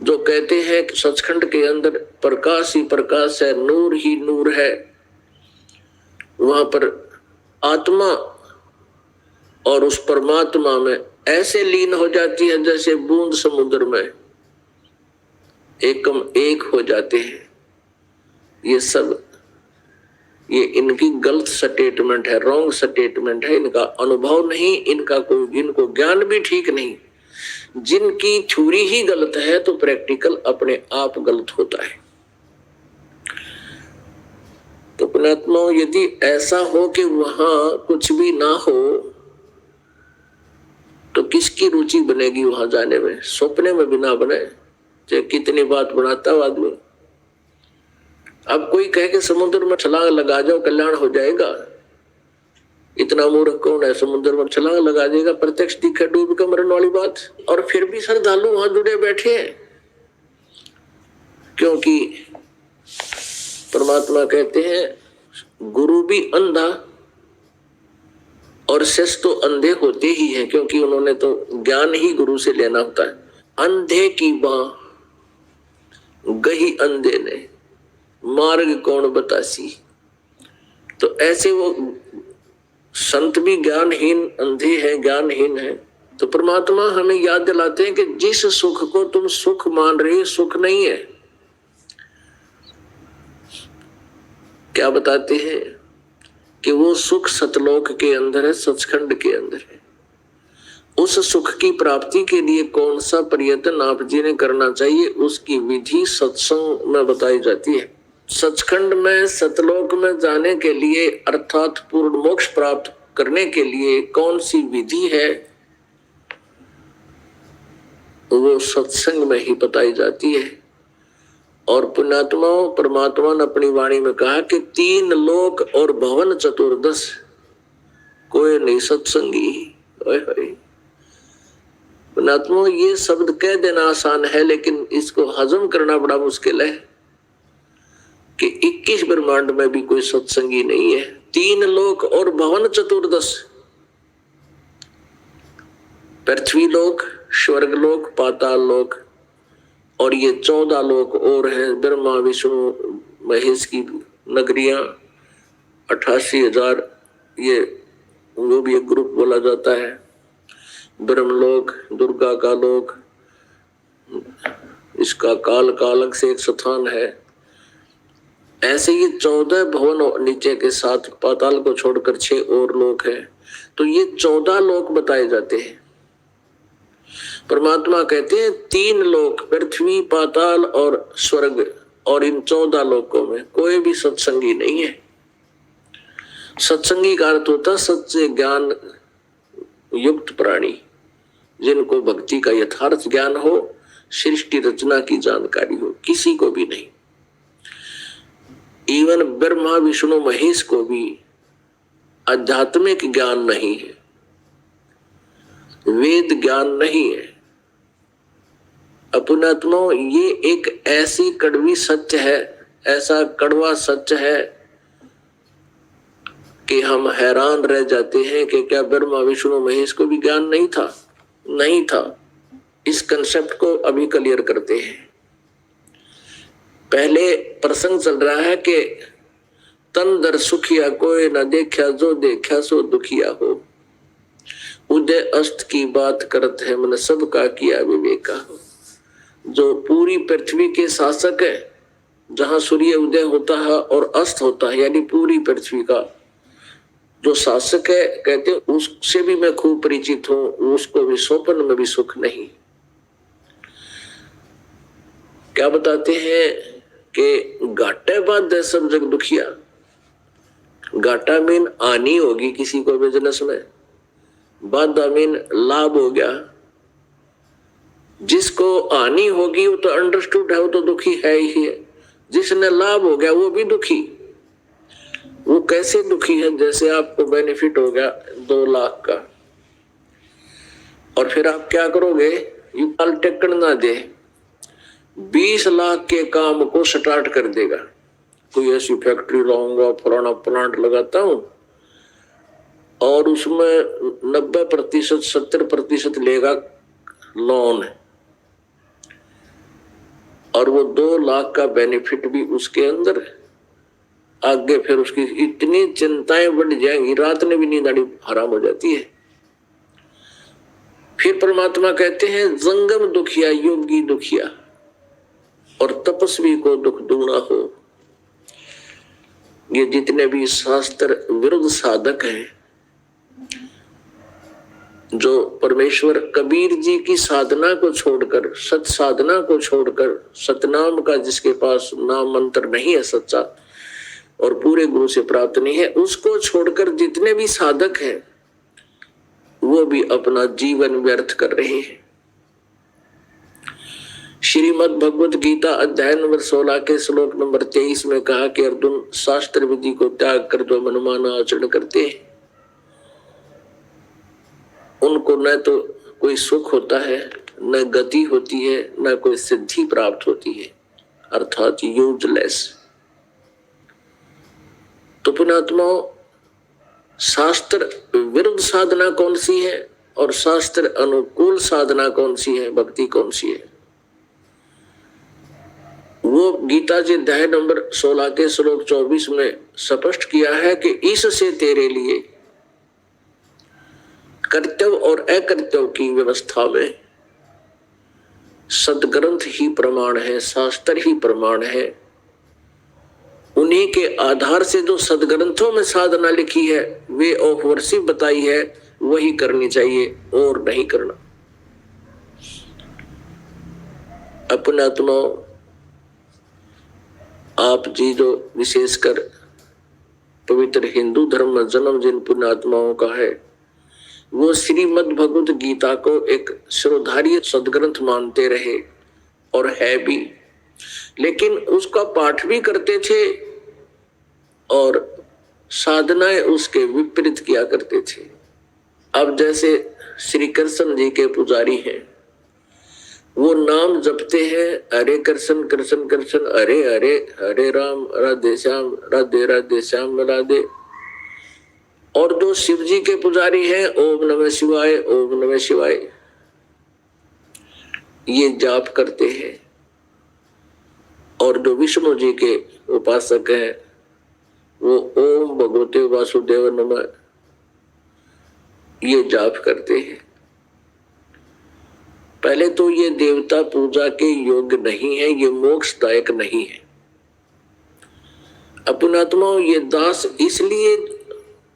जो कहते हैं कि सचखंड के अंदर प्रकाश ही प्रकाश है, नूर ही नूर है, वहां पर आत्मा और उस परमात्मा में ऐसे लीन हो जाती है जैसे बूंद समुद्र में एकम एक हो जाते हैं। ये सब ये इनकी गलत स्टेटमेंट है, रॉन्ग स्टेटमेंट है। इनका अनुभव नहीं, इनका कोई, इनको ज्ञान भी ठीक नहीं। जिनकी थ्योरी ही गलत है तो प्रैक्टिकल अपने आप गलत होता है। तो पुण्यात्मा, यदि ऐसा हो कि वहां कुछ भी ना हो तो किसकी रुचि बनेगी वहां जाने में? सपने में भी ना बने, चाहे कितनी बात बनाता हो आदमी। अब कोई कहे कि समुद्र में छलांग लगा जाओ कल्याण हो जाएगा, इतना मूर्ख कौन है? समुद्र में छलांग लगा देगा, प्रत्यक्ष दिखे डूब के मरने वाली बात। और फिर भी श्रद्धालु वहां जुड़े बैठे हैं, क्योंकि परमात्मा कहते हैं गुरु भी अंधा और शिष्य तो अंधे होते ही हैं, क्योंकि उन्होंने तो ज्ञान ही गुरु से लेना होता है। अंधे की बाँ गही अंधे ने, मार्ग कौन बतासी। तो ऐसे वो संत भी ज्ञानहीन, अंधे हैं, ज्ञानहीन है। तो परमात्मा हमें याद दिलाते हैं कि जिस सुख को तुम सुख मान रहे सुख नहीं है। क्या बताते हैं कि वो सुख सतलोक के अंदर है, सचखंड के अंदर है। उस सुख की प्राप्ति के लिए कौन सा प्रयत्न आप जी ने करना चाहिए, उसकी विधि सत्संग में बताई जाती है। सचखंड में, सतलोक में जाने के लिए अर्थात पूर्ण मोक्ष प्राप्त करने के लिए कौन सी विधि है, वो सत्संग में ही बताई जाती है। और पुण्यात्माओं, परमात्मा ने अपनी वाणी में कहा कि 3 लोक और भवन चतुर्दश कोई नहीं सत्संगी। पुण्यात्माओं, ये शब्द कह देना आसान है लेकिन इसको हजम करना बड़ा मुश्किल है। कि 21 ब्रह्मांड में भी कोई सत्संगी नहीं है। 3 लोक और भवन चतुर्दश, पृथ्वी लोक, स्वर्ग लोक, पाताल लोक, और ये 14 लोक और हैं, ब्रह्मा विष्णु महेश की नगरियां, 88,000, ये वो भी एक ग्रुप बोला जाता है। ब्रह्मलोक, दुर्गा का लोक, इसका काल का अलग से एक स्थान है। ऐसे ये 14 भवन नीचे के साथ पाताल को छोड़कर 6 और लोक हैं। तो ये 14 लोक बताए जाते हैं। परमात्मा कहते हैं 3 लोक, पृथ्वी, पाताल और स्वर्ग, और इन 14 लोकों में कोई भी सत्संगी नहीं है। सत्संगी का अर्थ होता सच्चे ज्ञान युक्त प्राणी, जिनको भक्ति का यथार्थ ज्ञान हो, सृष्टि रचना की जानकारी हो। किसी को भी नहीं, इवन ब्रह्मा विष्णु महेश को भी आध्यात्मिक ज्ञान नहीं है, वेद ज्ञान नहीं है। अपनात्मा, ये एक ऐसी कड़वी सत्य है, ऐसा कड़वा सत्य है कि हम हैरान रह जाते हैं कि क्या ब्रह्मा विष्णु महेश को भी ज्ञान नहीं था? नहीं था। इस कंसेप्ट को अभी क्लियर करते हैं। पहले प्रसंग चल रहा है कि तन दर सुखिया कोई न देखा, जो देखा सो दुखिया हो। उदय अस्त की बात करत है, मन सबका किया विवेका हो। जो पूरी पृथ्वी के शासक है, जहां सूर्य उदय होता है और अस्त होता है, यानी पूरी पृथ्वी का जो शासक है, कहते उससे भी मैं खूब परिचित हूं, उसको भी स्वप्न में भी सुख नहीं। क्या बताते हैं कि घाटे बाद सब जग दुखिया। घाटा मीन आनी होगी किसी को बिजनेस में, बाधा मीन लाभ हो गया। जिसको आनी होगी वो तो अंडरस्टूड है, वो तो दुखी है ही है। जिसने लाभ हो गया वो भी दुखी। वो कैसे दुखी है? जैसे आपको बेनिफिट हो गया 2 लाख का, और फिर आप क्या करोगे? यू कल टेकन ना दे, 20 लाख के काम को स्टार्ट कर देगा। कोई ऐसी फैक्ट्री लाऊंगा, पुराना प्लांट लगाता हूं, और उसमें 90%, 70% लेगा लोन, और वो 2 लाख का बेनिफिट भी उसके अंदर। आगे फिर उसकी इतनी चिंताएं बढ़ जाएंगी, रात में भी नींद आनी हराम हो जाती है। फिर परमात्मा कहते हैं जंगम दुखिया, योगी दुखिया, और तपस्वी को दुख दूना हो। ये जितने भी शास्त्र विरुद्ध साधक हैं, जो परमेश्वर कबीर जी की साधना को छोड़कर, सत साधना को छोड़कर, सतनाम का जिसके पास नाम मंत्र नहीं है सच्चा, और पूरे गुरु से प्राप्त नहीं है, उसको छोड़कर जितने भी साधक हैं वो भी अपना जीवन व्यर्थ कर रहे हैं। श्रीमद् भगवत गीता अध्याय नंबर 16 के श्लोक नंबर 23 में कहा कि अर्जुन, शास्त्र विधि को त्याग कर जो मनमाना आचरण करते हैं, उनको न तो कोई सुख होता है, न गति होती है, न कोई सिद्धि प्राप्त होती है, अर्थात यूजलेस। तो पुणात्मा, शास्त्र विरुद्ध साधना कौन सी है और शास्त्र अनुकूल साधना कौन सी है, भक्ति कौन सी है? वो गीता जी अध्याय नंबर 16 के श्लोक 24 में स्पष्ट किया है कि इससे तेरे लिए कर्तव्य और अकर्तव्य की व्यवस्था में सदग्रंथ ही प्रमाण है, शास्त्र ही प्रमाण है। उन्हीं के आधार से जो सदग्रंथों में साधना लिखी है, वे ऑफ वर्शिप बताई है, वही करनी चाहिए और नहीं करना। अपना आत्मा आप जी जो विशेषकर पवित्र हिंदू धर्म में जन्म जिन पुण्यात्माओं का है, वो श्रीमद् भगवत गीता को एक सर्वधार्य सदग्रंथ मानते रहे और है भी, लेकिन उसका पाठ भी करते थे और साधनाएं उसके विपरीत किया करते थे। अब जैसे श्री कृष्ण जी के पुजारी हैं, वो नाम जपते हैं, हरे कृष्ण कृष्ण कृष्ण हरे हरे, हरे राम राधे राधे श्याम राधे। और जो शिव जी के पुजारी हैं, ओम नमः शिवाय ओम नमः शिवाय ये जाप करते हैं। और जो विष्णु जी के उपासक हैं वो ओम भगवते वासुदेव नमः ये जाप करते हैं। पहले तो ये देवता पूजा के योग्य नहीं है, ये मोक्षदायक नहीं है। अपनात्माओं, ये दास इसलिए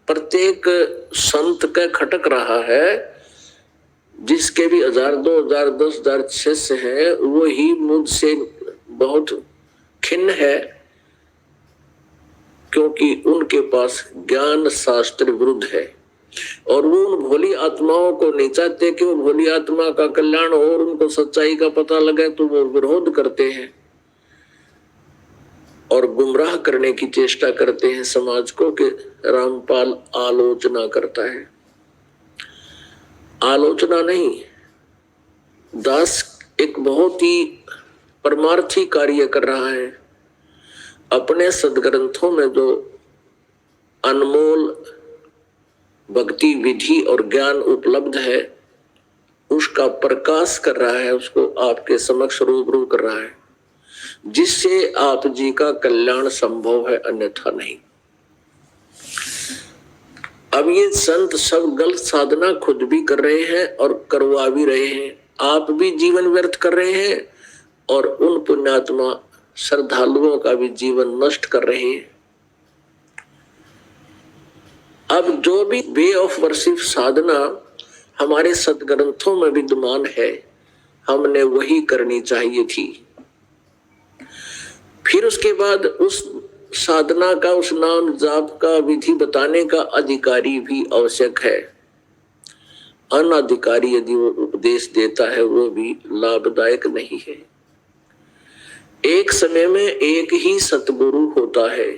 प्रत्येक संत का खटक रहा है, जिसके भी 1000 2000 10,000 शिष्य है, वो ही मुझसे बहुत खिन्न है, क्योंकि उनके पास ज्ञान शास्त्र विरुद्ध है। और वो उन भोली आत्माओं को नहीं चाहते कि वो भोली आत्मा का कल्याण हो और उनको सच्चाई का पता लगे, तो वो विरोध करते हैं और गुमराह करने की चेष्टा करते हैं समाज को कि रामपाल आलोचना करता है। आलोचना नहीं, दास एक बहुत ही परमार्थी कार्य कर रहा है। अपने सदग्रंथों में जो अनमोल भक्ति विधि और ज्ञान उपलब्ध है, उसका प्रकाश कर रहा है, उसको आपके समक्ष रूबरू कर रहा है, जिससे आप जी का कल्याण संभव है, अन्यथा नहीं। अब ये संत सब गलत साधना खुद भी कर रहे हैं और करवा भी रहे हैं। आप भी जीवन व्यर्थ कर रहे हैं और उन पुण्यात्मा श्रद्धालुओं का भी जीवन नष्ट कर रहे हैं। अब जो भी वे ऑफ वर्शिप साधना हमारे सदग्रंथों में विद्यमान है, हमने वही करनी चाहिए थी। फिर उसके बाद उस साधना का, उस नाम जाप का विधि बताने का अधिकारी भी आवश्यक है। अनाधिकारी यदि वो उपदेश देता है वो भी लाभदायक नहीं है। एक समय में एक ही सतगुरु होता है,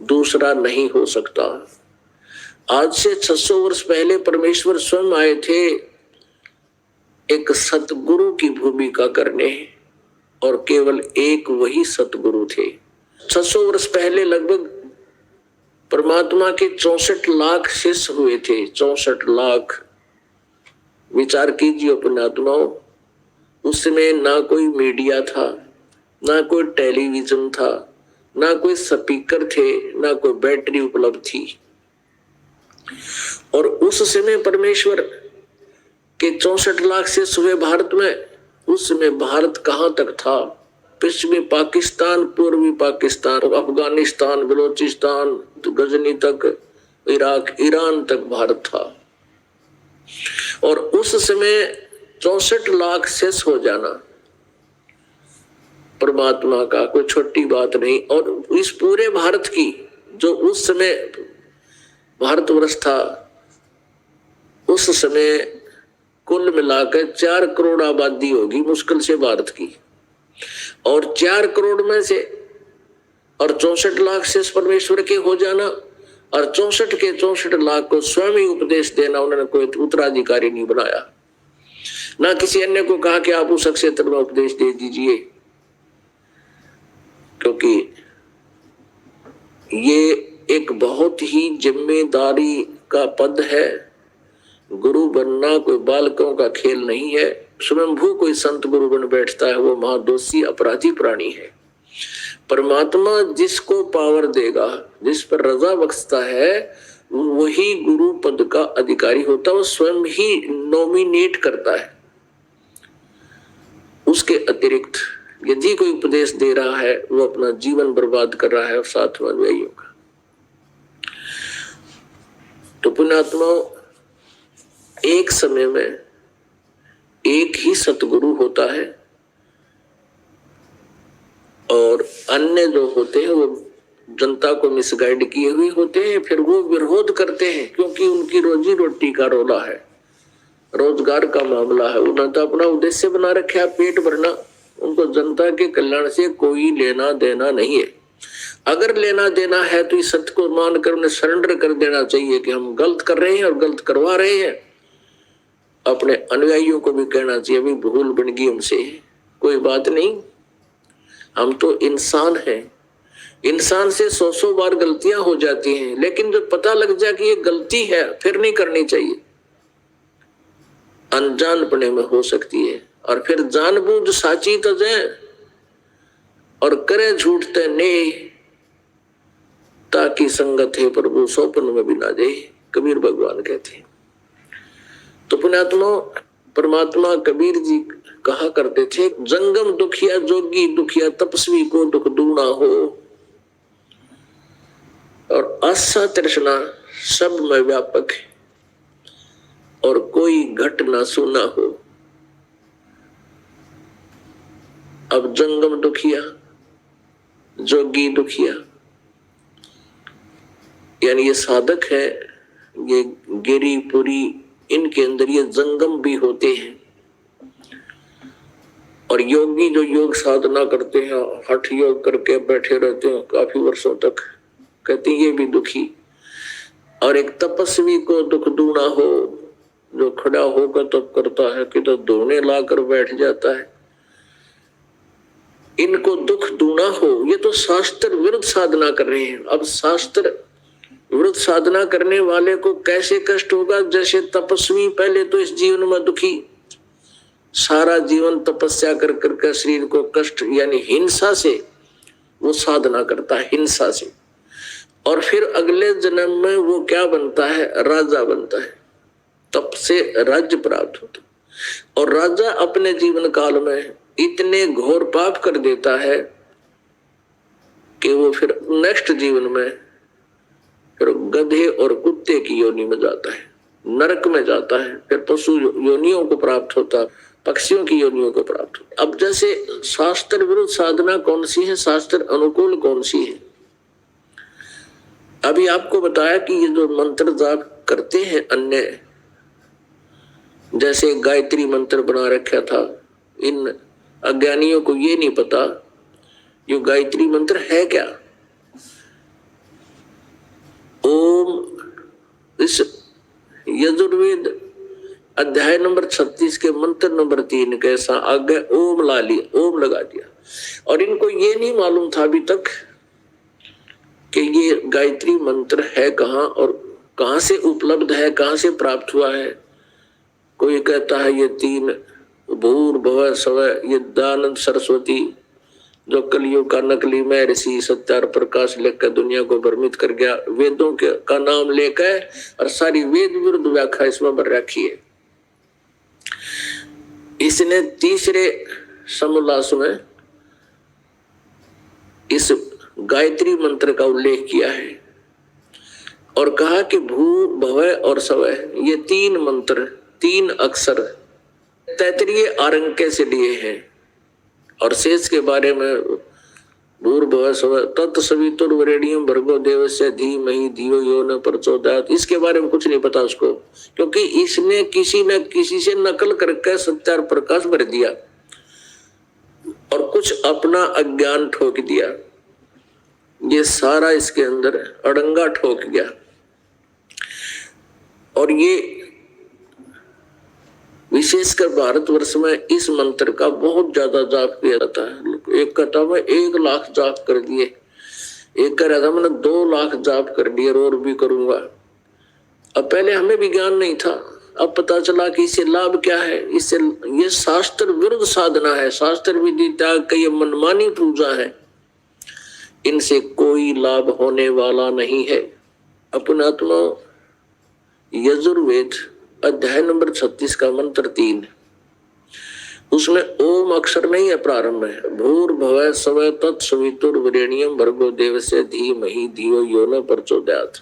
दूसरा नहीं हो सकता। आज से 600 वर्ष पहले परमेश्वर स्वयं आए थे एक सतगुरु की भूमिका करने, और केवल एक वही सतगुरु थे। 600 वर्ष पहले लगभग परमात्मा के 64 लाख शिष्य हुए थे। 64 लाख, विचार कीजिए अपनात्माओं। उस समय ना कोई मीडिया था, ना कोई टेलीविजन था, ना कोई स्पीकर थे, ना कोई बैटरी उपलब्ध थी। और उस समय परमेश्वर के 64 लाख से हुए भारत में, उस समय भारत कहां तक था? पश्चिमी पाकिस्तान, पूर्वी पाकिस्तान, अफगानिस्तान, बलोचिस्तान, गजनी तक, इराक, ईरान तक भारत था। और उस समय 64 लाख शेष हो जाना परमात्मा का कोई छोटी बात नहीं। और इस पूरे भारत की, जो उस समय भारतवर्ष था, उस समय कुल मिलाकर 4 करोड़ आबादी होगी मुश्किल से भारत की। और 4 करोड़ में से और 64 लाख से परमेश्वर के हो जाना, और 64 के 64 लाख को स्वयं ही उपदेश देना। उन्होंने कोई उत्तराधिकारी नहीं बनाया, ना किसी अन्य को कहा कि आप उस क्षेत्र में उपदेश दे दीजिए, क्योंकि ये एक बहुत ही जिम्मेदारी का पद है। गुरु बनना कोई बालकों का खेल नहीं है। स्वयंभू कोई संत गुरु बन बैठता है वो महादोषी अपराधी प्राणी है। परमात्मा जिसको पावर देगा, जिस पर रजा बख्शता है, वही गुरु पद का अधिकारी होता है। वो स्वयं ही नॉमिनेट करता है। उसके अतिरिक्त यदि कोई उपदेश दे रहा है, वो अपना जीवन बर्बाद कर रहा है और साथ में अनुयायियों का। तो पुण्यात्माओं, एक समय में एक ही सतगुरु होता है और अन्य जो होते हैं वो जनता को मिसगाइड किए हुए होते हैं। फिर वो विरोध करते हैं, क्योंकि उनकी रोजी रोटी का रोला है, रोजगार का मामला है। उन्होंने तो अपना उद्देश्य बना रखा है पेट भरना। उनको जनता के कल्याण से कोई लेना देना नहीं है। अगर लेना देना है तो इस सत्य को मानकर उन्हें सरेंडर कर देना चाहिए कि हम गलत कर रहे हैं और गलत करवा रहे हैं। अपने अनुयायियों को भी कहना चाहिए, अभी भूल बन गई हमसे, कोई बात नहीं, हम तो इंसान हैं, इंसान से 100 बार गलतियां हो जाती हैं, लेकिन जब पता लग जाए कि ये गलती है फिर नहीं करनी चाहिए। अनजानपने में हो सकती है, और फिर जानबूझ साची तजे और करे झूठ ते ने, ताकि संगत है प्रभु सौपन में भी ना जाए, कबीर भगवान कहते हैं। तो पुण्यात्मा परमात्मा कबीर जी कहा करते थे, जंगम दुखिया जोगी दुखिया तपस्वी को दुख दूना हो, और आशा तृष्णा सब में व्यापक है, और कोई घट ना सुना हो। अब जंगम दुखिया जोगी दुखिया, यानी ये साधक है, ये गिरी पुरी, इनके अंदर ये जंगम भी होते हैं, और योगी जो योग साधना करते हैं, हठ योग करके बैठे रहते हैं काफी वर्षों तक, कहते हैं ये भी दुखी। और एक तपस्वी को दुख दूना हो, जो खड़ा होकर तप करता है कि तो दोने लाकर बैठ जाता है, इनको दुख दूना हो। ये तो शास्त्र विरुद्ध साधना कर रहे हैं। अब शास्त्र विरुद्ध साधना करने वाले को कैसे कष्ट होगा? जैसे तपस्वी पहले तो इस जीवन में दुखी, सारा जीवन तपस्या कर करके शरीर को कष्ट यानी हिंसा से वो साधना करता है, हिंसा से, और फिर अगले जन्म में वो क्या बनता है? राजा बनता है, तप से राज्य प्राप्त होता। और राजा अपने जीवन काल में इतने घोर पाप कर देता है कि वो फिर नेक्स्ट जीवन में फिर गधे और कुत्ते की योनि में जाता है, नरक में जाता है, फिर पशु योनियों को प्राप्त होता, पक्षियों की योनियों को प्राप्त होता। अब जैसे शास्त्र विरुद्ध साधना कौन सी है, शास्त्र अनुकूल कौन सी है? अभी आपको बताया कि ये जो मंत्र जाप करते हैं अन्य, जैसे गायत्री मंत्र बना रखा था, इन अज्ञानियों को ये नहीं पता ये गायत्री मंत्र है क्या। ओम, इस यजुर्वेद अध्याय नंबर 36 के मंत्र नंबर 3 के साथ आगे ओम ला लिया, ओम लगा दिया, और इनको ये नहीं मालूम था अभी तक कि ये गायत्री मंत्र है कहाँ और कहाँ से उपलब्ध है, कहाँ से प्राप्त हुआ है। कोई कहता है ये 3 भूर्भुवः स्वः, ये दयानंद सरस्वती जो कलयुग का नकली मैं ऋषि सत्यार प्रकाश लेकर दुनिया को भ्रमित कर गया, वेदों के का नाम लेकर और सारी वेद विरुद्ध व्याख्या इसमें भर रखी है। इसने तीसरे समोल्लास में इस गायत्री मंत्र का उल्लेख किया है और कहा कि भू भवः और स्वः ये 3 मंत्र 3 अक्षर तैतरीय आरंके से लिए हैं, और शेष के बारे में भूर्भुवः स्वः तत्सवितुर्वरेण्यं भर्गो देवस्य धीमहि धियो यो न प्रचोदयात्, इसके बारे में कुछ नहीं पता उसको, क्योंकि इसने किसी न किसी से नकल करके सत्यार प्रकाश भर दिया और कुछ अपना अज्ञान ठोक दिया। ये सारा इसके अंदर अड़ंगा ठोक गया। और ये विशेषकर भारतवर्ष में इस मंत्र का बहुत ज्यादा जाप किया जाता है। एक कथा में 1 लाख जाप कर दिए, एक कह रहा था मैंने 2 लाख जाप कर दिए और भी करूंगा। अब पहले हमें भी ज्ञान नहीं था, अब पता चला कि इससे लाभ क्या है। इससे ये शास्त्र विरुद्ध साधना है, शास्त्र विधि त्याग का ये मनमानी पूजा है, इनसे कोई लाभ होने वाला नहीं है। अपनात्मा यजुर्वेद अध्याय नंबर 36 का मंत्र 3, उसमें ओम अक्षर नहीं है प्रारंभ में, भूर्भुवः स्वः तत्सवितुर्वरेण्यं भर्गो देवस्य धीमहि धियो यो न प्रचोदयात्।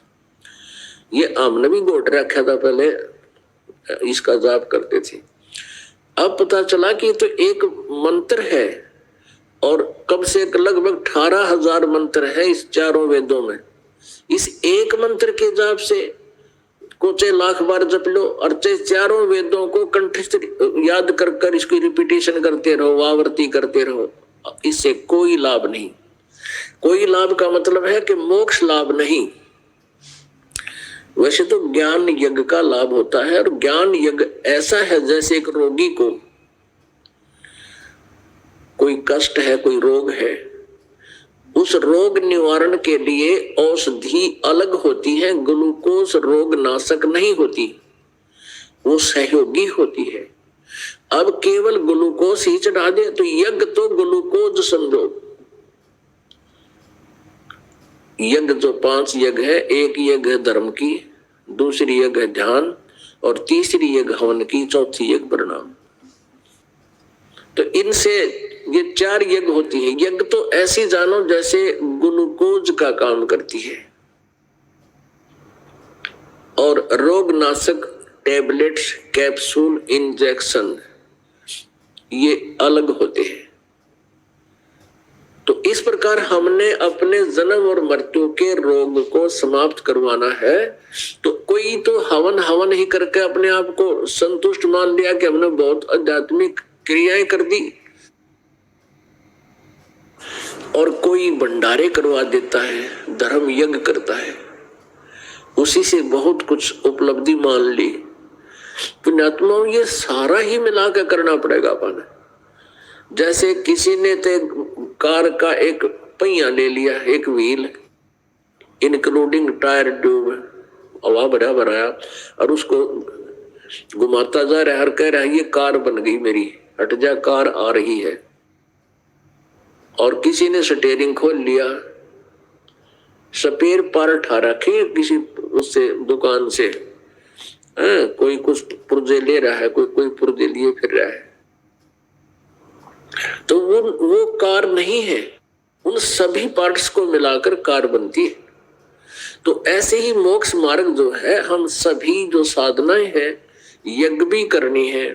ये हमने भी गोट रखा था, पहले इसका जाप करते थे। अब पता चला कि तो एक मंत्र है और कब से लगभग 18,000 मंत्र है इस 4 वेदों में। इस एक मंत्र के जाप से को चाहे लाख बार जप लो और चाहे 4 वेदों को कंठस्थ याद कर कर इसकी रिपीटेशन करते रहो, आवर्ती करते रहो, इससे कोई लाभ नहीं। कोई लाभ का मतलब है कि मोक्ष लाभ नहीं। वैसे तो ज्ञान यज्ञ का लाभ होता है, और ज्ञान यज्ञ ऐसा है जैसे एक रोगी को कोई कष्ट है, कोई रोग है, उस रोग निवारण के लिए औषधि अलग होती है, ग्लूकोज रोग नाशक नहीं होती, वो सहयोगी होती है। अब केवल ग्लूकोज ही चढ़ा दे तो यज्ञ तो ग्लूकोज समझो। यज्ञ जो 5 यज्ञ है, एक यज्ञ है धर्म की, दूसरी यज्ञ है ध्यान, और तीसरी यज्ञ हवन की, चौथी यज्ञ प्रणाम। तो इनसे ये 4 यज्ञ होती है। यज्ञ तो ऐसी जानो जैसे ग्लूकोज का काम करती है, और रोग नाशक टैबलेट्स, कैप्सूल, इंजेक्शन ये अलग होते हैं। तो इस प्रकार हमने अपने जन्म और मृत्यु के रोग को समाप्त करवाना है, तो कोई तो हवन ही करके अपने आप को संतुष्ट मान लिया कि हमने बहुत आध्यात्मिक क्रियाएं कर दी, और कोई भंडारे करवा देता है, धर्म यज्ञ करता है, उसी से बहुत कुछ उपलब्धि मान ली। पुण्यात्माओं, ये सारा ही मिला के करना पड़ेगा अपन। जैसे किसी ने तो कार का एक पहिया ले लिया, एक व्हील इंक्लूडिंग टायर ट्यूब, हवा भराया, और उसको घुमाता जा रहा है, और कह रहा है ये कार बन गई मेरी, हट जा कार आ रही है। और किसी ने स्टीयरिंग खोल लिया, स्पेयर पार्ट उठा रखे किसी उससे दुकान से, कोई कुछ पुर्जे ले रहा है, कोई पुर्जे लिए फिर रहा है, तो वो कार नहीं है। उन सभी पार्ट्स को मिलाकर कार बनती है। तो ऐसे ही मोक्ष मार्ग जो है, हम सभी जो साधनाएं हैं, यज्ञ भी करनी है,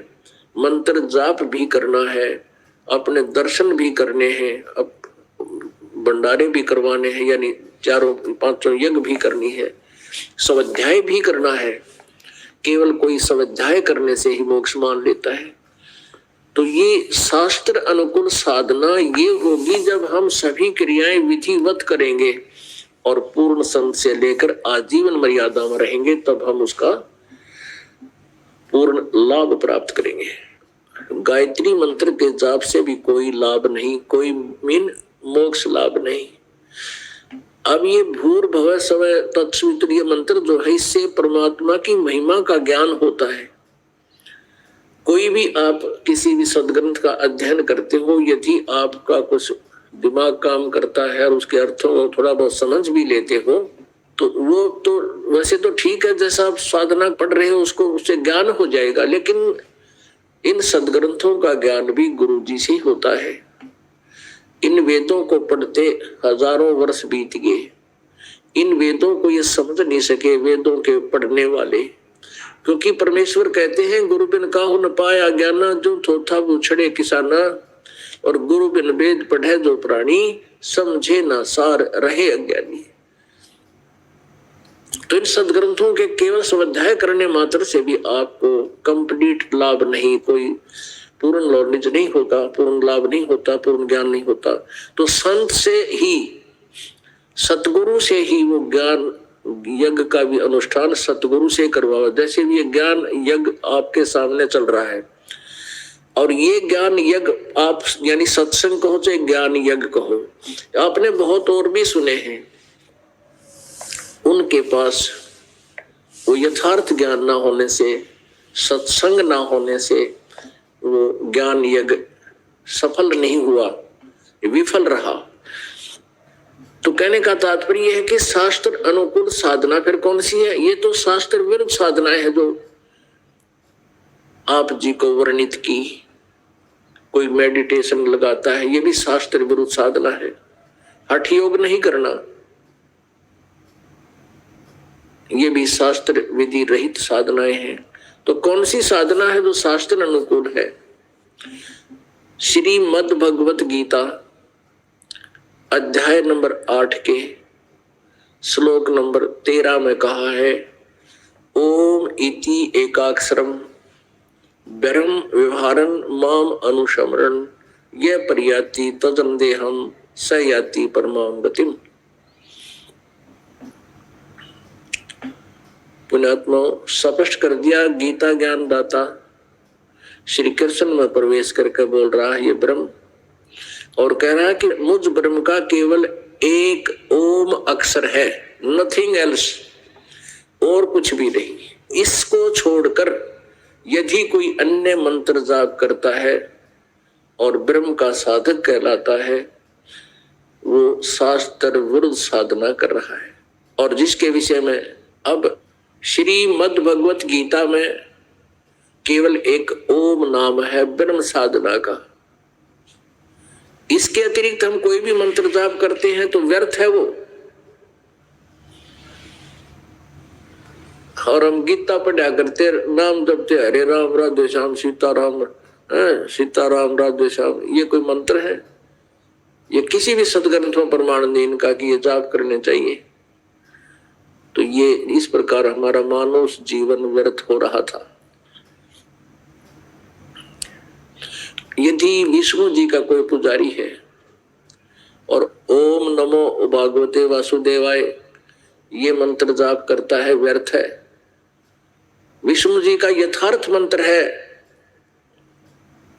मंत्र जाप भी करना है, अपने दर्शन भी करने हैं, अब भंडारे भी करवाने हैं, यानी 4-5 यज्ञ भी करनी है, स्वाध्याय भी करना है। केवल कोई स्वाध्याय करने से ही मोक्ष मान लेता है। तो ये शास्त्र अनुकूल साधना ये होगी जब हम सभी क्रियाएं विधिवत करेंगे और पूर्ण संत से लेकर आजीवन मर्यादा में रहेंगे, तब हम उसका पूर्ण लाभ प्राप्त करेंगे। गायत्री मंत्र के जाप से भी कोई लाभ नहीं, कोई मोक्ष लाभ नहीं। अब ये भूर्भुवः स्वः तत्सवितुर्य मंत्र जो है, इससे परमात्मा की महिमा का ज्ञान होता है। कोई भी आप किसी भी सदग्रंथ का अध्ययन करते हो, यदि आपका कुछ दिमाग काम करता है और उसके अर्थों को थोड़ा बहुत समझ भी लेते हो, तो वो तो वैसे तो ठीक है, जैसा आप साधना पढ़ रहे हो उसको उससे ज्ञान हो जाएगा, लेकिन इन सदग्रंथों का ज्ञान भी गुरु जी से होता है। इन वेदों को पढ़ते हजारों वर्ष बीत गए, इन वेदों को ये समझ नहीं सके वेदों के पढ़ने वाले, क्योंकि परमेश्वर कहते हैं गुरु बिन काहू न पाया ज्ञाना, जो थोथा उछड़े किसाना, और गुरु बिन वेद पढ़े जो प्राणी, समझे ना सार रहे अज्ञानी। तो इन सदग्रंथों के केवल स्वाध्याय करने मात्र से भी आपको कंप्लीट लाभ नहीं, कोई पूर्ण नॉलेज नहीं होता, पूर्ण लाभ नहीं होता, पूर्ण ज्ञान नहीं होता। तो संत से ही, सतगुरु से ही वो ज्ञान यज्ञ का भी अनुष्ठान सतगुरु से करवाओ। जैसे भी ये ज्ञान यज्ञ आपके सामने चल रहा है, और ये ज्ञान यज्ञ आप यानी सत्संग कहो चाहे ज्ञान यज्ञ कहो, आपने बहुत और भी सुने हैं, उनके पास वो यथार्थ ज्ञान ना होने से, सत्संग ना होने से वो ज्ञान यज्ञ सफल नहीं हुआ, विफल रहा। तो कहने का तात्पर्य है कि शास्त्र अनुकूल साधना फिर कौन सी है? ये तो शास्त्र विरुद्ध साधनाएं है जो आप जी को वर्णित की। कोई मेडिटेशन लगाता है, ये भी शास्त्र विरुद्ध साधना है। हठ योग नहीं करना, ये भी शास्त्र विधि रहित साधनाएं हैं। तो कौन सी साधना है जो शास्त्र अनुकूल है? श्रीमद् भगवत गीता अध्याय नंबर 8 के श्लोक नंबर 13 में कहा है, ओम इति एकाक्षरम ब्रह्म व्यवहारन माम अनुशमरन ये पर्याति तजंदेहम स याति परमाम गतिम। पुण्यात्माओं, स्पष्ट कर दिया गीता ज्ञान दाता श्री कृष्ण में प्रवेश करके बोल रहा है ये ब्रह्म, और कह रहा है कि मुझ ब्रह्म का केवल एक ओम अक्षर है, नथिंग एल्स, और कुछ भी नहीं। इसको छोड़कर यदि कोई अन्य मंत्र जाप करता है और ब्रह्म का साधक कहलाता है, वो शास्त्र विरुद्ध साधना कर रहा है। और जिसके विषय में अब श्रीमद् भगवत गीता में केवल एक ओम नाम है ब्रह्म साधना का, इसके अतिरिक्त हम कोई भी मंत्र जाप करते हैं तो व्यर्थ है वो। और हम गीता पढ़ा करते, नाम जपते हरे राम राधे श्याम सीताराम, सीताराम राधे श्याम, ये कोई मंत्र है? ये किसी भी सदग्रंथ में प्रमाण नहीं इनका कि ये जाप करने चाहिए। तो ये इस प्रकार हमारा मानव जीवन व्यर्थ हो रहा था। यदि विष्णु जी का कोई पुजारी है और ओम नमो भागवते वासुदेवाय ये मंत्र जाप करता है, व्यर्थ है। विष्णु जी का यथार्थ मंत्र है,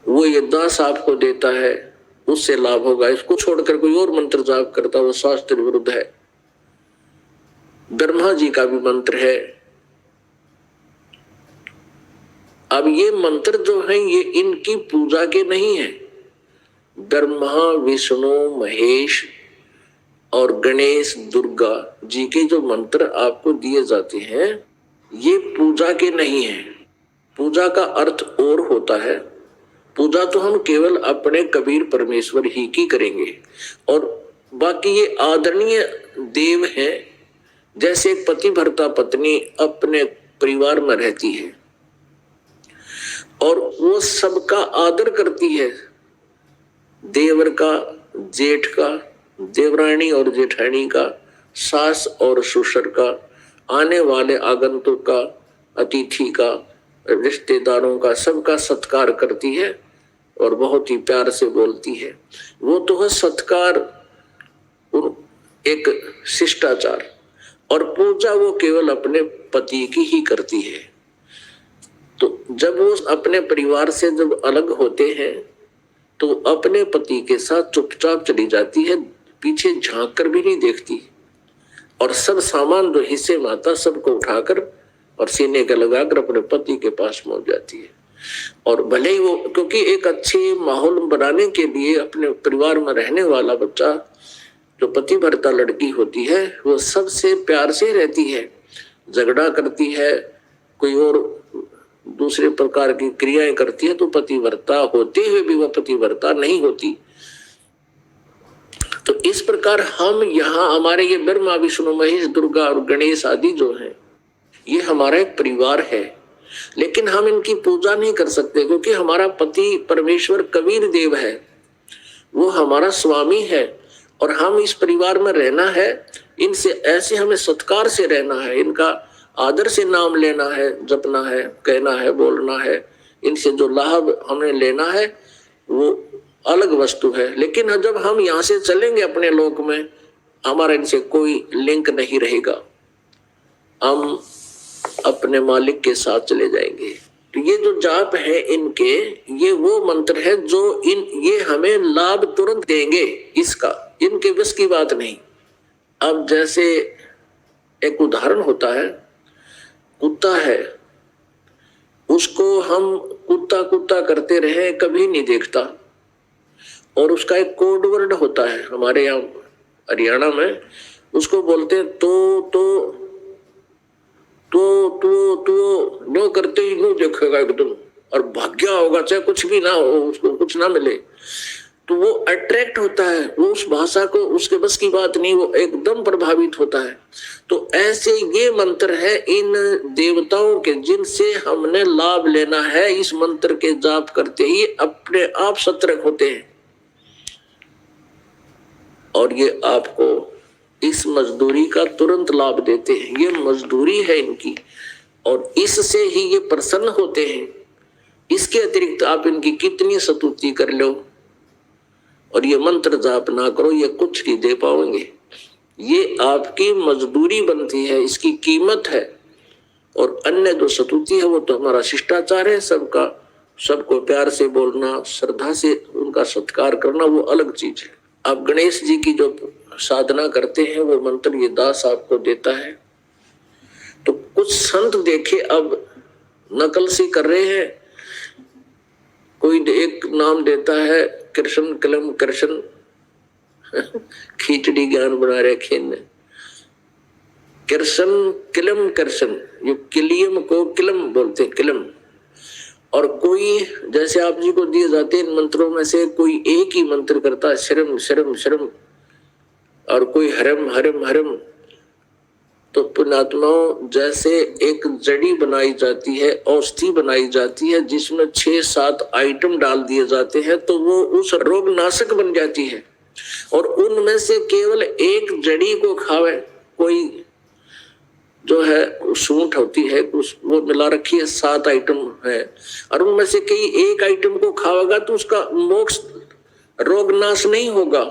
वो ये दास आपको देता है, उससे लाभ होगा। इसको छोड़कर कोई और मंत्र जाप करता वो शास्त्र विरुद्ध है। ब्रह्मा जी का भी मंत्र है। अब ये मंत्र जो है ये इनकी पूजा के नहीं है। ब्रह्मा विष्णु महेश और गणेश दुर्गा जी के जो मंत्र आपको दिए जाते हैं ये पूजा के नहीं है। पूजा का अर्थ और होता है। पूजा तो हम केवल अपने कबीर परमेश्वर ही की करेंगे, और बाकी ये आदरणीय देव हैं। जैसे एक पतिव्रता पत्नी अपने परिवार में रहती है और वो सबका आदर करती है, देवर का, जेठ का, देवरानी और जेठानी का, सास और ससुर का, आने वाले आगंतुक का, अतिथि का, रिश्तेदारों का, सबका सत्कार करती है और बहुत ही प्यार से बोलती है। वो तो है सत्कार, एक शिष्टाचार। और पूजा वो केवल अपने पति की ही करती है। तो जब वो अपने परिवार से जब अलग होते हैं तो अपने पति के साथ चुपचाप चली जाती है, पीछे झांक कर भी नहीं देखती, और सब सामान जो हिस्से में आता सबको उठाकर और सीने के लगाकर अपने पति के पास पहुंच जाती है। और भले ही वो, क्योंकि एक अच्छे माहौल बनाने के लिए अपने परिवार में रहने वाला बच्चा जो पतिव्रता लड़की होती है वो सबसे प्यार से रहती है, झगड़ा करती है, कोई और दूसरे प्रकार की क्रियाएं करती है तो पतिव्रता होते हुए भी वह पतिव्रता नहीं होती। तो इस प्रकार हम यहाँ हमारे ये ब्रह्मा विष्णु महेश दुर्गा और गणेश आदि जो हैं ये हमारा एक परिवार है, लेकिन हम इनकी पूजा नहीं कर सकते क्योंकि हमारा पति परमेश्वर कबीर देव है, वो हमारा स्वामी है और हम इस परिवार में रहना है। इनसे ऐसे हमें सत्कार से रहना है, इनका आदर से नाम लेना है, जपना है, कहना है, बोलना है। इनसे जो लाभ हमें लेना है वो अलग वस्तु है। लेकिन जब हम यहाँ से चलेंगे अपने लोक में, हमारा इनसे कोई लिंक नहीं रहेगा, हम अपने मालिक के साथ चले जाएंगे। तो ये जो जाप है इनके, ये वो मंत्र है जो ये हमें लाभ तुरंत देंगे, इसका इनके बस की बात नहीं। अब जैसे एक उदाहरण होता है, कुत्ता है, उसको हम कुत्ता कुत्ता करते रहे कभी नहीं देखता, और उसका एक कोड वर्ड होता है हमारे यहाँ हरियाणा में, उसको बोलते हैं तो नो करते ही नो देखेगा एकदम और भाग गया होगा, चाहे कुछ भी ना हो, उसको कुछ ना मिले तो वो अट्रैक्ट होता है, वो उस भाषा को, उसके बस की बात नहीं, वो एकदम प्रभावित होता है। तो ऐसे ये मंत्र है इन देवताओं के जिनसे हमने लाभ लेना है, इस मंत्र के जाप करते ही अपने आप सतर्क होते हैं और ये आपको इस मजदूरी का तुरंत लाभ देते हैं। ये मजदूरी है इनकी और इससे ही ये प्रसन्न होते हैं। इसके अतिरिक्त आप इनकी कितनी स्तुति कर लो और ये मंत्र जाप ना करो, ये कुछ नहीं दे पाओगे। ये आपकी मजदूरी बनती है, इसकी कीमत है। और अन्य जो स्तुति है वो तो हमारा शिष्टाचार है, सबको प्यार से बोलना, श्रद्धा से उनका सत्कार करना, वो अलग चीज है। आप गणेश जी की जो साधना करते हैं वो मंत्र ये दास आपको देता है। तो कुछ संत देखे अब नकल सी कर रहे हैं, कोई एक नाम देता है कृष्ण कलम कृष्ण खींचड़ी ज्ञान बना रखे ने, कृष्ण किलम कृष्ण, ये किलियम को किलम बोलते हैं, किलम। और कोई जैसे आप जी को दिए जाते हैं इन मंत्रों में से कोई एक ही मंत्र करता है शरम शरम शरम, और कोई हरम हरम हरम। तो पुण्यात्माओं, जैसे एक जड़ी बनाई जाती है, औषधि बनाई जाती है जिसमें 6-7 आइटम डाल दिए जाते हैं तो वो उस रोग नाशक बन जाती है। और उनमें से केवल एक जड़ी को खावे, कोई जो है सूंठ होती है वो मिला रखी है, 7 आइटम है, और उनमें से कई एक आइटम को खावेगा तो उसका मोक्ष रोग नाश नहीं होगा,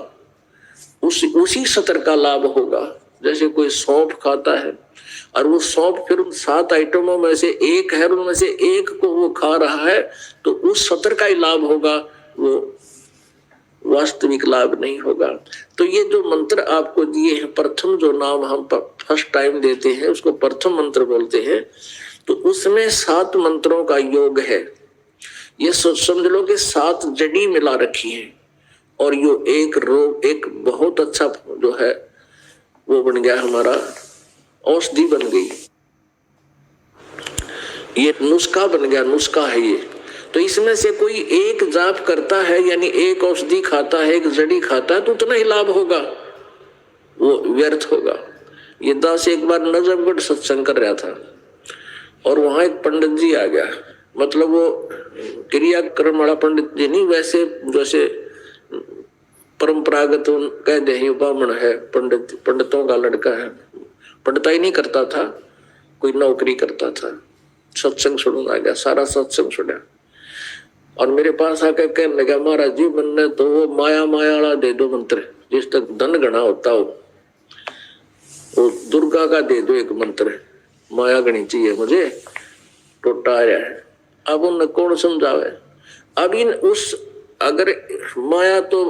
उसी सतर का लाभ होगा। जैसे कोई सौंफ खाता है और वो सौंफ फिर उन 7 आइटमों में से एक है, उनमें से एक को वो खा रहा है तो उस सतर का ही लाभ होगा, वो वास्तविक लाभ नहीं होगा। तो ये जो मंत्र आपको दिए हैं, प्रथम जो नाम हम फर्स्ट टाइम देते हैं उसको प्रथम मंत्र बोलते हैं, तो उसमें 7 मंत्रों का योग है। ये समझ लो कि 7 जड़ी मिला रखी है और यो एक बहुत अच्छा जो है वो बन गया, हमारा औषधि बन गई, ये नुस्खा बन गया, नुस्खा है ये। तो इसमें से कोई एक जाप करता है, यानी एक औषधि खाता है, एक जड़ी खाता है, तो उतना ही लाभ होगा, वो व्यर्थ होगा। ये दास एक बार नजफगढ़ सत्संग कर रहा था और वहां एक पंडित जी आ गया, मतलब वो क्रियाक्रम वाला पंडित जी नहीं, वैसे जैसे परंपरागत कह दे ब्राह्मण है, पंडितों का लड़का है, पंडिताई नहीं करता था, कोई नौकरी करता था। सत्संग सुनने आ गया, सारा सत्संग सुना और मेरे पास आकर कहने लगा, महाराज जी मैंने तो वो माया वाला दे दो मंत्र, जिस तक धन गणा होता हो, वो दुर्गा का दे दो एक मंत्र, माया गणी चाहिए मुझे, टोटा आया है। अब उन्हें कौन समझावे, अब इन उस अगर माया तो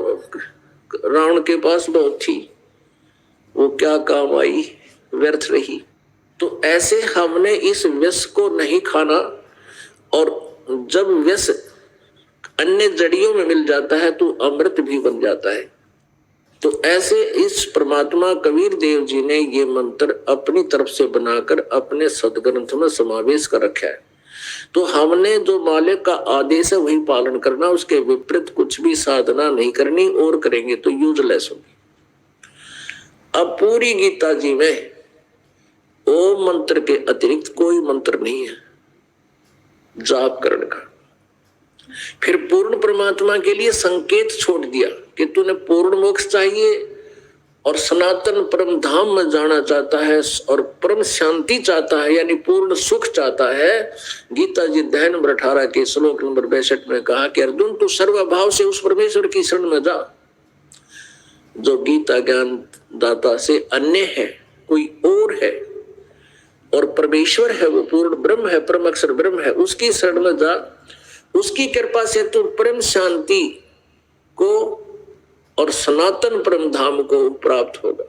रावण के पास बहुत थी, वो क्या काम आई, व्यर्थ रही। तो ऐसे हमने इस विष को नहीं खाना, और जब विष अन्य जड़ियों में मिल जाता है तो अमृत भी बन जाता है। तो ऐसे इस परमात्मा कबीर देव जी ने ये मंत्र अपनी तरफ से बनाकर अपने सदग्रंथ में समावेश कर रखा है। तो हमने जो मालिक का आदेश है वही पालन करना, उसके विपरीत कुछ भी साधना नहीं करनी, और करेंगे तो यूजलेस होगी। अब पूरी गीता जी में ओम मंत्र के अतिरिक्त कोई मंत्र नहीं है जाप करने का। फिर पूर्ण परमात्मा के लिए संकेत छोड़ दिया कि तूने पूर्ण मोक्ष चाहिए और सनातन परम धाम में जाना चाहता है और परम शांति चाहता है, यानी पूर्ण सुख चाहता है। गीता जी अध्याय नंबर 18 के श्लोक नंबर 62 में कहा कि अर्जुन तू सर्वभाव से उस परमेश्वर की शरण में जा जो गीता ज्ञान दाता से अन्य है, कोई और है, और परमेश्वर है, वो पूर्ण ब्रह्म है, परम अक्षर ब्रह्म है, उसकी शरण में जा। उसकी कृपा से तू परम शांति को और सनातन परम धाम को प्राप्त होगा।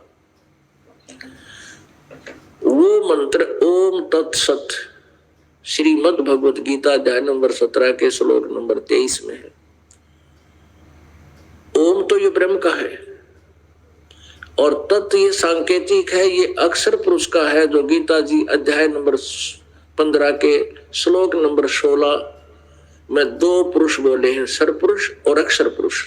वो मंत्र ओम तत्सत श्रीमद् भगवत गीता अध्याय नंबर 17 के श्लोक नंबर 23 में है। ओम तो ये ब्रह्म का है और तत् ये सांकेतिक है, ये अक्षर पुरुष का है, जो गीता जी अध्याय नंबर 15 के श्लोक नंबर 16 में 2 पुरुष बोले हैं, सरपुरुष और अक्षर पुरुष।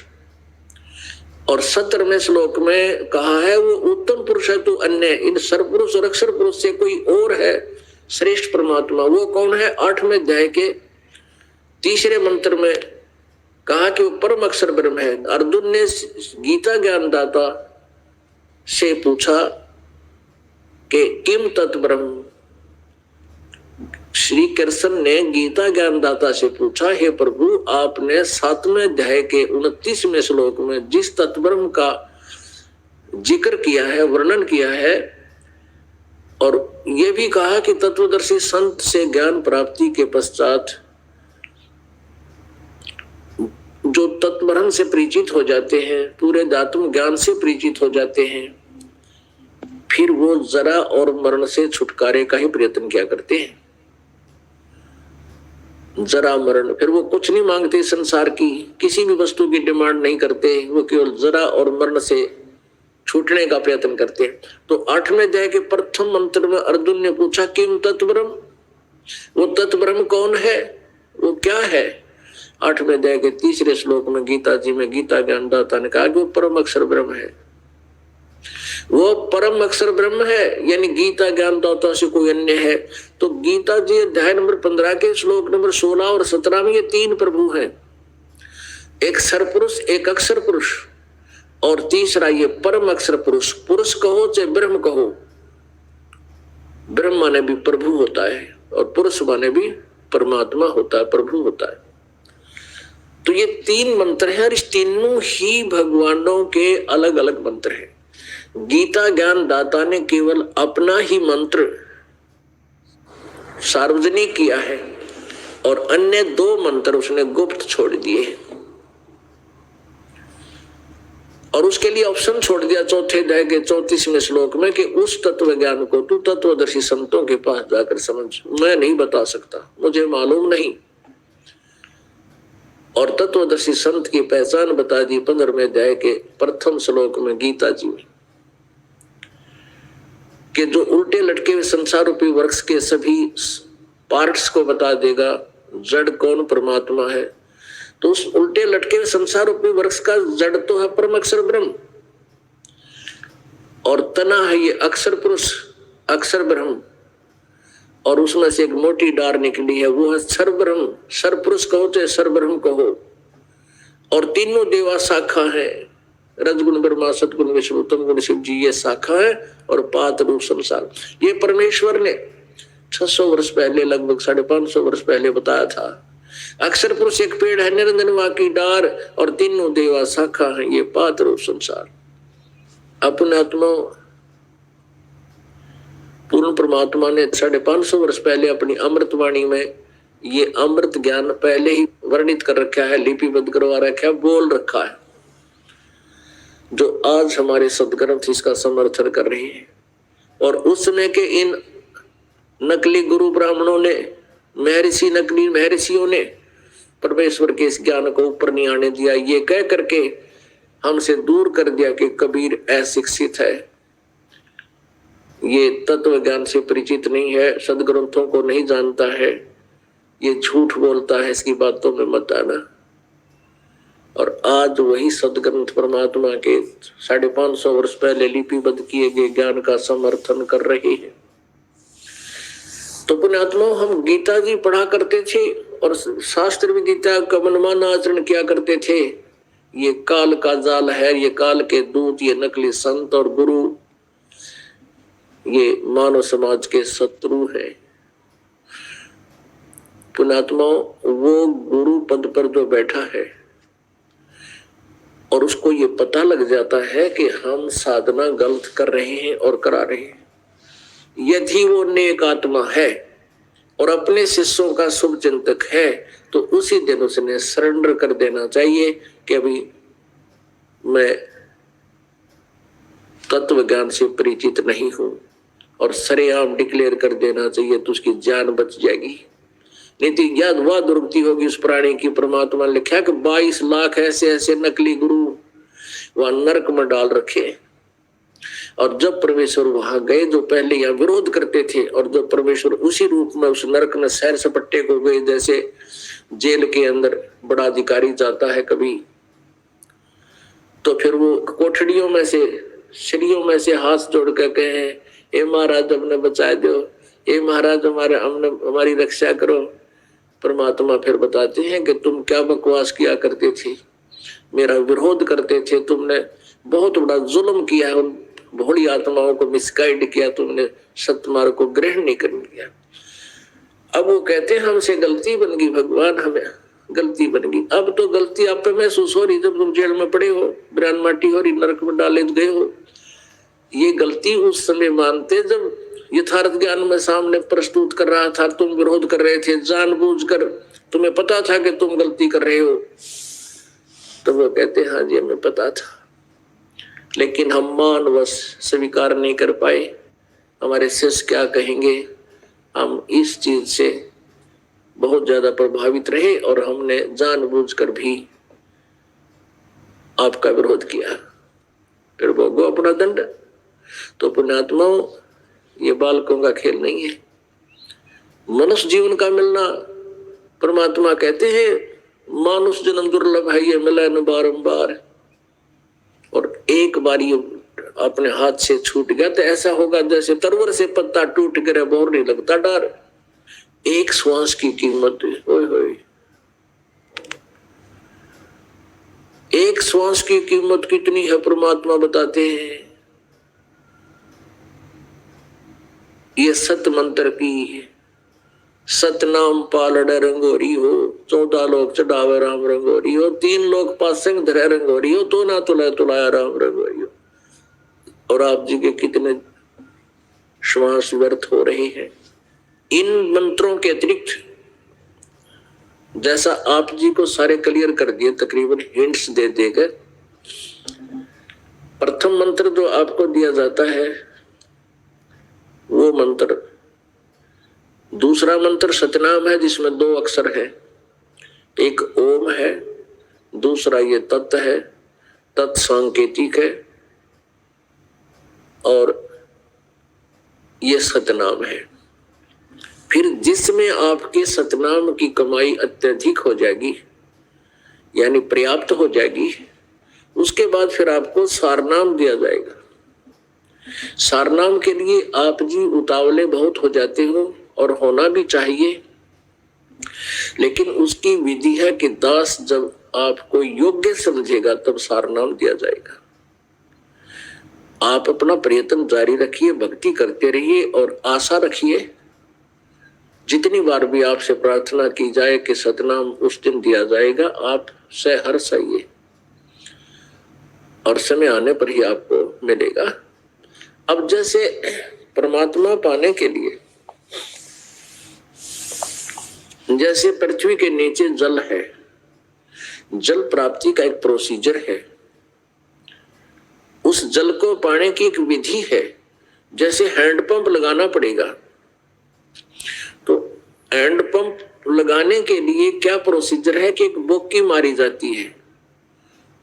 और 17वें श्लोक में कहा है वो उत्तम पुरुष है तू अन्य, इन सरपुरुष और अक्षर पुरुष से कोई और है श्रेष्ठ परमात्मा, वो कौन है? 8वें अध्याय के 3रे मंत्र में कहा कि वो परम अक्षर ब्रह्म है। अर्जुन ने गीता ज्ञान दाता से पूछा कि किम तत् ब्रह्म। श्री कृष्ण ने गीता ज्ञानदाता से पूछा, हे प्रभु आपने 7वें अध्याय के 29वें श्लोक में जिस तत्ब्रह्म का जिक्र किया है, वर्णन किया है, और ये भी कहा कि तत्वदर्शी संत से ज्ञान प्राप्ति के पश्चात जो तत्वब्रह्म से परिचित हो जाते हैं, पूरे दात्म ज्ञान से परिचित हो जाते हैं, फिर वो जरा और मरण से छुटकारे का ही प्रयत्न किया करते हैं। जरा मरण, फिर वो कुछ नहीं मांगते संसार की, किसी भी वस्तु की डिमांड नहीं करते, वो केवल जरा और मरण से छूटने का प्रयत्न करते हैं। तो 8वें अध्याय के प्रथम मंत्र में अर्जुन ने पूछा किम तत्ब्रह्म, वो तत्ब्रह्म कौन है, वो क्या है। 8वें अध्याय के 3 श्लोक में गीता जी में गीता ज्ञानदाता ने कहा कि वो परम अक्षर ब्रह्म है, वो परम अक्षर ब्रह्म है, यानी गीता ज्ञानदाता से कोई अन्य है। तो गीता जी अध्याय नंबर 15 के श्लोक नंबर 16 और 17 में ये 3 प्रभु हैं, एक सरपुरुष, एक अक्षर पुरुष और तीसरा ये परम अक्षर पुरुष। पुरुष कहो चाहे ब्रह्म कहो, ब्रह्म माने भी प्रभु होता है और पुरुष माने भी परमात्मा होता है, प्रभु होता है। तो ये 3 मंत्र हैं और इस तीनों ही भगवानों के अलग अलग मंत्र हैं। गीता ज्ञान दाता ने केवल अपना ही मंत्र सार्वजनिक किया है और अन्य 2 मंत्र उसने गुप्त छोड़ दिए हैं और उसके लिए ऑप्शन छोड़ दिया 4थे अध्याय के 34वें श्लोक में कि उस तत्व ज्ञान को तू तत्वदर्शी संतों के पास जाकर समझ, मैं नहीं बता सकता, मुझे मालूम नहीं। और तत्वदर्शी संत की पहचान बता दी 15वें अध्याय के प्रथम श्लोक में गीता जी में कि जो उल्टे लटके हुए संसार रूपी वृक्ष के सभी पार्ट्स को बता देगा, जड़ कौन परमात्मा है। तो उस उल्टे लटके हुए संसार रूपी वृक्ष का जड़ तो है परम अक्षर ब्रह्म और तना है ये अक्षर पुरुष, अक्षर ब्रह्म, और उसमें से एक मोटी डार निकली है, वो है सर ब्रह्म। सर पुरुष कहो चाहे सर ब्रह्म कहो, और तीनों देवा शाखा है, रजगुण ब्रह्मा, सतगुण विष्णु, तम गुण शिव जी, ये शाखा है और पात रूप संसार। ये परमेश्वर ने 600 वर्ष पहले, लगभग 550 वर्ष पहले बताया था। अक्षर पुरुष एक पेड़ है, निरंजन वा की डार, और तीनों देवा शाखा है, ये पात रूप संसार। अपने आत्मा पूर्ण परमात्मा ने 550 वर्ष पहले अपनी अमृतवाणी में ये अमृत ज्ञान पहले ही वर्णित कर रखा है, लिपिबद्ध करवा रखा है, बोल रखा है, जो आज हमारे सदग्रंथ इसका समर्थन कर रहे हैं। और उस समय के इन नकली गुरु ब्राह्मणों ने, महर्षि, नकली महर्षियों ने परमेश्वर के इस ज्ञान को ऊपर नहीं आने दिया, ये कह करके हमसे दूर कर दिया कि कबीर अशिक्षित है, ये तत्व ज्ञान से परिचित नहीं है, सदग्रंथों को नहीं जानता है, ये झूठ बोलता है, इसकी बातों में मत आना। और आज वही सदग्रंथ परमात्मा के 550 वर्ष पहले लिपिबद्ध किए गए ज्ञान का समर्थन कर रहे हैं। तो पुण्यात्मा, हम गीता जी पढ़ा करते थे और शास्त्र में गीता का मनमाना आचरण किया करते थे। ये काल का जाल है, ये काल के दूत, ये नकली संत और गुरु, ये मानव समाज के शत्रु है। पुण्यात्मा, वो गुरु पद पर जो बैठा है और उसको ये पता लग जाता है कि हम साधना गलत कर रहे हैं और करा रहे हैं, यदि वो नेक आत्मा है और अपने शिष्यों का शुभ चिंतक है, तो उसी दिन उसने सरेंडर कर देना चाहिए कि अभी मैं तत्व ज्ञान से परिचित नहीं हूं, और सरेआम डिक्लेयर कर देना चाहिए, तो उसकी जान बच जाएगी। नहीं तो याद वह दुर्गति होगी उस प्राणी की। परमात्मा ने लिखा कि 22 लाख ऐसे ऐसे नकली गुरु वहां नरक में डाल रखे। और जब परमेश्वर वहां गए, जो पहले यहाँ विरोध करते थे, और जब परमेश्वर उसी रूप में उस नरक में सैर सपट्टे को गए, जैसे जेल के अंदर बड़ा अधिकारी जाता है कभी, तो फिर वो कोठड़ियों में से, सीढ़ियों में से हाथ जोड़ कर कहे, हे महाराज हमने बचा दो, हे महाराज हमारी रक्षा करो। परमात्मा फिर बताते हैं कि तुम क्या बकवास किया करते थे, मेरा विरोध करते थे, तुमने बहुत बड़ा जुल्म किया है, उन भोली आत्माओं को मिसगाइड किया, तुमने सत्मार्ग को ग्रहण नहीं कर लिया। अब वो कहते हैं हमसे गलती बन गई भगवान, हमें गलती बन गई। अब तो गलती आप पे महसूस हो रही, जब तुम जेल में पड़े हो, बिरान माटी हो रही, नरक में डाले गए हो, ये गलती उस समय मानते जब यथार्थ ज्ञान में सामने प्रस्तुत कर रहा था, तुम विरोध कर रहे थे जानबूझकर, तुम्हें पता था कि तुम गलती कर रहे हो, तो वो कहते हाँ जी हमें पता था, लेकिन हम मानवश स्वीकार नहीं कर पाए, हमारे शिष्य क्या कहेंगे। हम इस चीज से बहुत ज्यादा प्रभावित रहे और हमने जानबूझकर भी आपका विरोध किया, फिर भोगो अपना दंड। तो पुण्यात्माओं, ये बालकों का खेल नहीं है। मनुष्य जीवन का मिलना, परमात्मा कहते हैं मानुष जन्म दुर्लभ है, ये मिला न बारंबार, और एक बार ये अपने हाथ से छूट गया तो ऐसा होगा जैसे तरवर से पत्ता टूट गिरे, बोर नहीं लगता डर। एक श्वास की कीमत, होय होय, एक श्वास की कीमत कितनी है परमात्मा बताते हैं। ये सत मंत्र की, सतनाम पालड़ रंगोरी हो, 14 लोग चढ़ावे राम रंगोरी हो, 3 लोग पासंग धरे रंगोरी हो, तो ना तुलाया तुलाया राम रंगोरी हो। और आप जी के कितने श्वास व्यर्थ हो रहे हैं इन मंत्रों के अतिरिक्त। जैसा आप जी को सारे क्लियर कर दिए, तकरीबन हिंट्स दे देकर। प्रथम मंत्र जो आपको दिया जाता है वो मंत्र, दूसरा मंत्र सतनाम है जिसमें 2 अक्षर है, एक ओम है, दूसरा ये तत् है, तत् सांकेतिक है, और ये सतनाम है। फिर जिसमें आपके सतनाम की कमाई अत्यधिक हो जाएगी, यानी पर्याप्त हो जाएगी, उसके बाद फिर आपको सारनाम दिया जाएगा। सारनाम के लिए आप जी उतावले बहुत हो जाते हो, और होना भी चाहिए, लेकिन उसकी विधि है कि दास जब आपको योग्य समझेगा तब सारनाम दिया जाएगा। आप अपना प्रयत्न जारी रखिए, भक्ति करते रहिए और आशा रखिए, जितनी बार भी आपसे प्रार्थना की जाए कि सतनाम उस दिन दिया जाएगा, आप सहर्ष आइए और समय आने पर ही आपको मिलेगा। अब जैसे परमात्मा पाने के लिए जैसे पृथ्वी के नीचे जल है, जल प्राप्ति का एक प्रोसीजर है, उस जल को पाने की एक विधि है। जैसे हैंडपंप लगाना पड़ेगा, तो हैंडपंप लगाने के लिए क्या प्रोसीजर है कि एक बोकी मारी जाती है,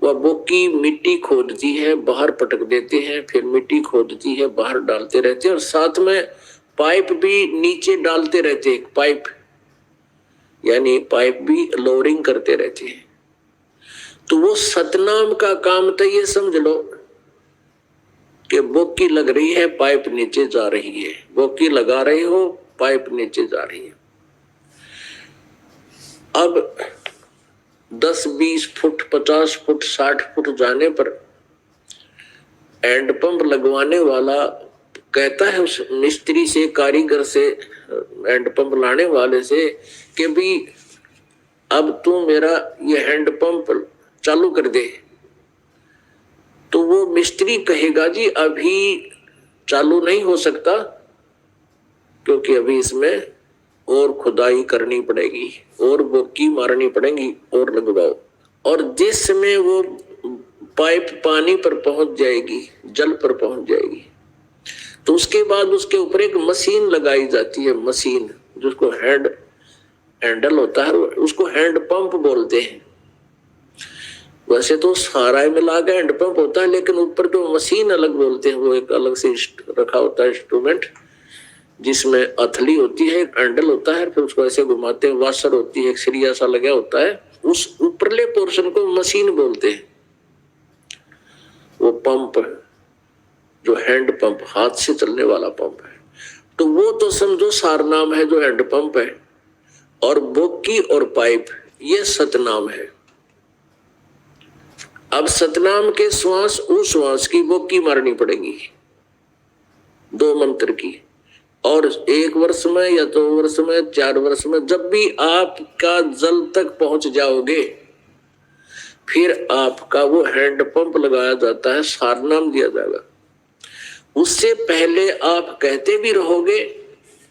वह बोकी मिट्टी खोदती है, बाहर पटक देते हैं, फिर मिट्टी खोदती है, बाहर डालते रहते हैं, और साथ में पाइप भी नीचे डालते रहते हैं, पाइप यानी पाइप भी लोअरिंग करते रहते हैं। तो वो सतनाम का काम तो ये समझ लो कि बोकी लग रही है, पाइप नीचे जा रही है, बोकी लगा रहे हो, पाइप नीचे जा रही है। अब 10-20 फुट, 50 फुट, 60 फुट जाने पर हैंडपंप लगवाने वाला कहता है उस मिस्त्री से, कारीगर से, हैंडपंप लाने वाले से कि भी अब तू मेरा ये हैंडपंप चालू कर दे। तो वो मिस्त्री कहेगा जी अभी चालू नहीं हो सकता, क्योंकि अभी इसमें और खुदाई करनी पड़ेगी, और बोकी मारनी पड़ेगी, और लगवाओ। और जिस समय वो पाइप पानी पर पहुंच जाएगी, जल पर पहुंच जाएगी, तो उसके बाद उसके ऊपर एक मशीन लगाई जाती है, मशीन जिसको हैंडल होता है, उसको हैंड पंप बोलते हैं। वैसे तो सारा मिला के हैंड पंप होता है, लेकिन ऊपर जो मशीन अलग बोलते हैं, वो एक अलग से रखा होता है इंस्ट्रूमेंट, जिसमें अथली होती है, एक हैंडल होता है, फिर उसको ऐसे घुमाते हैं, वाशर होती है, एक सरिया सा लगा होता है, उस ऊपरले पोर्शन को मशीन बोलते हैं। वो पंप जो हैंड पंप, हाथ से चलने वाला पंप है, तो वो तो समझो सारनाम है जो हैंड पंप है, और बोकी और पाइप ये सतनाम है। अब सतनाम के श्वास उस श्वास की बोकी मारनी पड़ेगी 2 मंत्र की, और 1 वर्ष में या 2 वर्ष में, 4 वर्ष में, जब भी आपका जल तक पहुंच जाओगे, फिर आपका वो हैंड पंप लगाया जाता है, सारनाम दिया जाएगा। उससे पहले आप कहते भी रहोगे,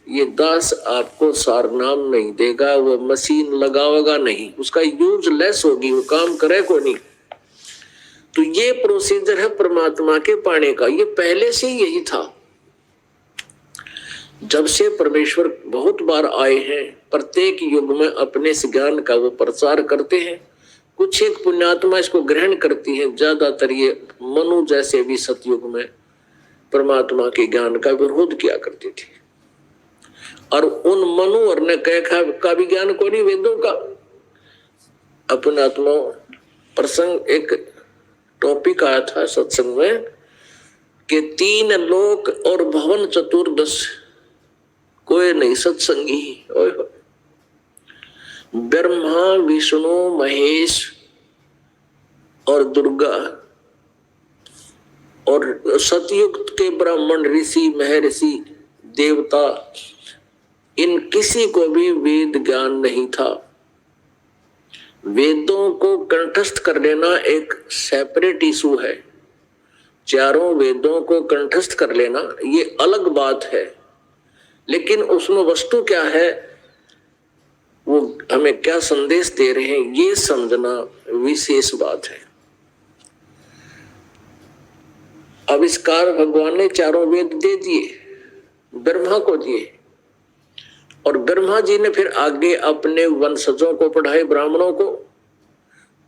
ये दास आपको सारनाम नहीं देगा, वो मशीन लगावेगा नहीं, उसका यूज लेस होगी, वो काम करे को नहीं। तो ये प्रोसीजर है परमात्मा के पाने का, ये पहले से यही था। जब से परमेश्वर बहुत बार आए हैं, प्रत्येक युग में अपने इस ज्ञान का वो प्रचार करते हैं। कुछ एक पुण्यात्मा इसको ग्रहण करती है, ज्यादातर ये मनु जैसे भी सतयुग में परमात्मा के ज्ञान का विरोध किया करती थी। और उन मनु और ने कहा का भी ज्ञान को नहीं, वेदों का। अपने आत्मा प्रसंग एक टॉपिक आया था सत्संग में कि 3 लोक और भवन चतुर्दश कोई नहीं सत्संगी। ब्रह्मा विष्णु महेश और दुर्गा और सतयुग के ब्राह्मण ऋषि महर्षि देवता, इन किसी को भी वेद ज्ञान नहीं था। वेदों को कंठस्थ कर लेना एक सेपरेट इशू है, चारों वेदों को कंठस्थ कर लेना ये अलग बात है, लेकिन उसमें वस्तु क्या है, वो हमें क्या संदेश दे रहे हैं, ये समझना विशेष बात है। आविष्कार भगवान ने चारों वेद दे दिए, ब्रह्मा को दिए, और ब्रह्मा जी ने फिर आगे अपने वंशजों को पढ़ाए, ब्राह्मणों को।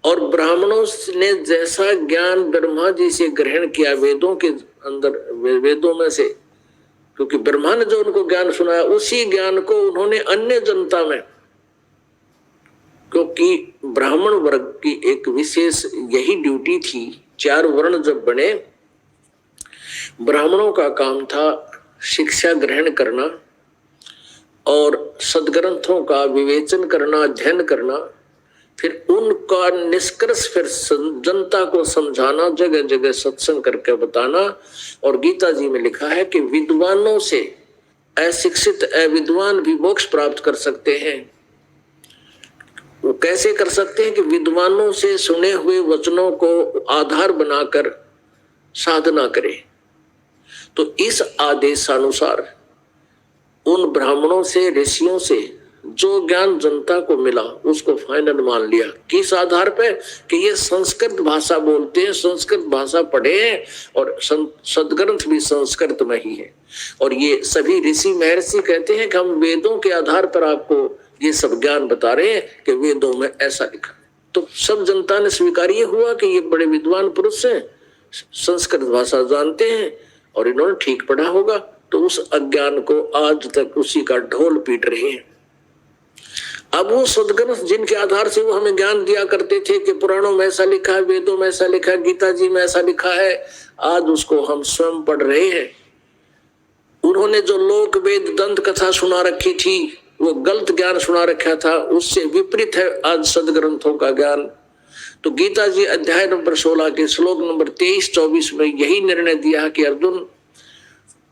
और ब्राह्मणों ने जैसा ज्ञान ब्रह्मा जी से ग्रहण किया वेदों के अंदर, वेदों में से, क्योंकि ब्रह्मा ने जो उनको ज्ञान सुनाया उसी ज्ञान को उन्होंने अन्य जनता में, क्योंकि ब्राह्मण वर्ग की एक विशेष यही ड्यूटी थी। 4 वर्ण जब बने, ब्राह्मणों का काम था शिक्षा ग्रहण करना और सदग्रंथों का विवेचन करना, अध्ययन करना, फिर उनका निष्कर्ष फिर जनता को समझाना, जगह जगह सत्संग करके बताना। और गीता जी में लिखा है कि विद्वानों से अशिक्षित अविद्वान भी मोक्ष प्राप्त कर सकते हैं। वो कैसे कर सकते हैं कि विद्वानों से सुने हुए वचनों को आधार बनाकर साधना करें। तो इस आदेशानुसार उन ब्राह्मणों से, ऋषियों से जो ज्ञान जनता को मिला उसको फाइनल मान लिया। किस आधार पे कि ये संस्कृत भाषा बोलते हैं, संस्कृत भाषा पढ़े हैं और सदग्रंथ भी संस्कृत में ही है। और ये सभी ऋषि महर्षि कहते हैं कि हम वेदों के आधार पर आपको ये सब ज्ञान बता रहे हैं कि वेदों में ऐसा लिखा है। तो सब जनता ने स्वीकार ये हुआ कि ये बड़े विद्वान पुरुष हैं, संस्कृत भाषा जानते हैं और इन्होंने ठीक पढ़ा होगा। तो उस अज्ञान को आज तक उसी का ढोल पीट रहे हैं। अब वो सदग्रंथ जिनके आधार से वो हमें ज्ञान दिया करते थे कि पुराणों में ऐसा लिखा है, वेदों में ऐसा लिखा है, गीता जी में ऐसा लिखा है, आज उसको हम स्वयं पढ़ रहे हैं। उन्होंने जो लोक वेद दंत कथा सुना रखी थी, वो गलत ज्ञान सुना रखा था, उससे विपरीत है आज सदग्रंथों का ज्ञान। तो गीता जी अध्याय नंबर 16 के श्लोक नंबर 23-24 में यही निर्णय दिया कि अर्जुन,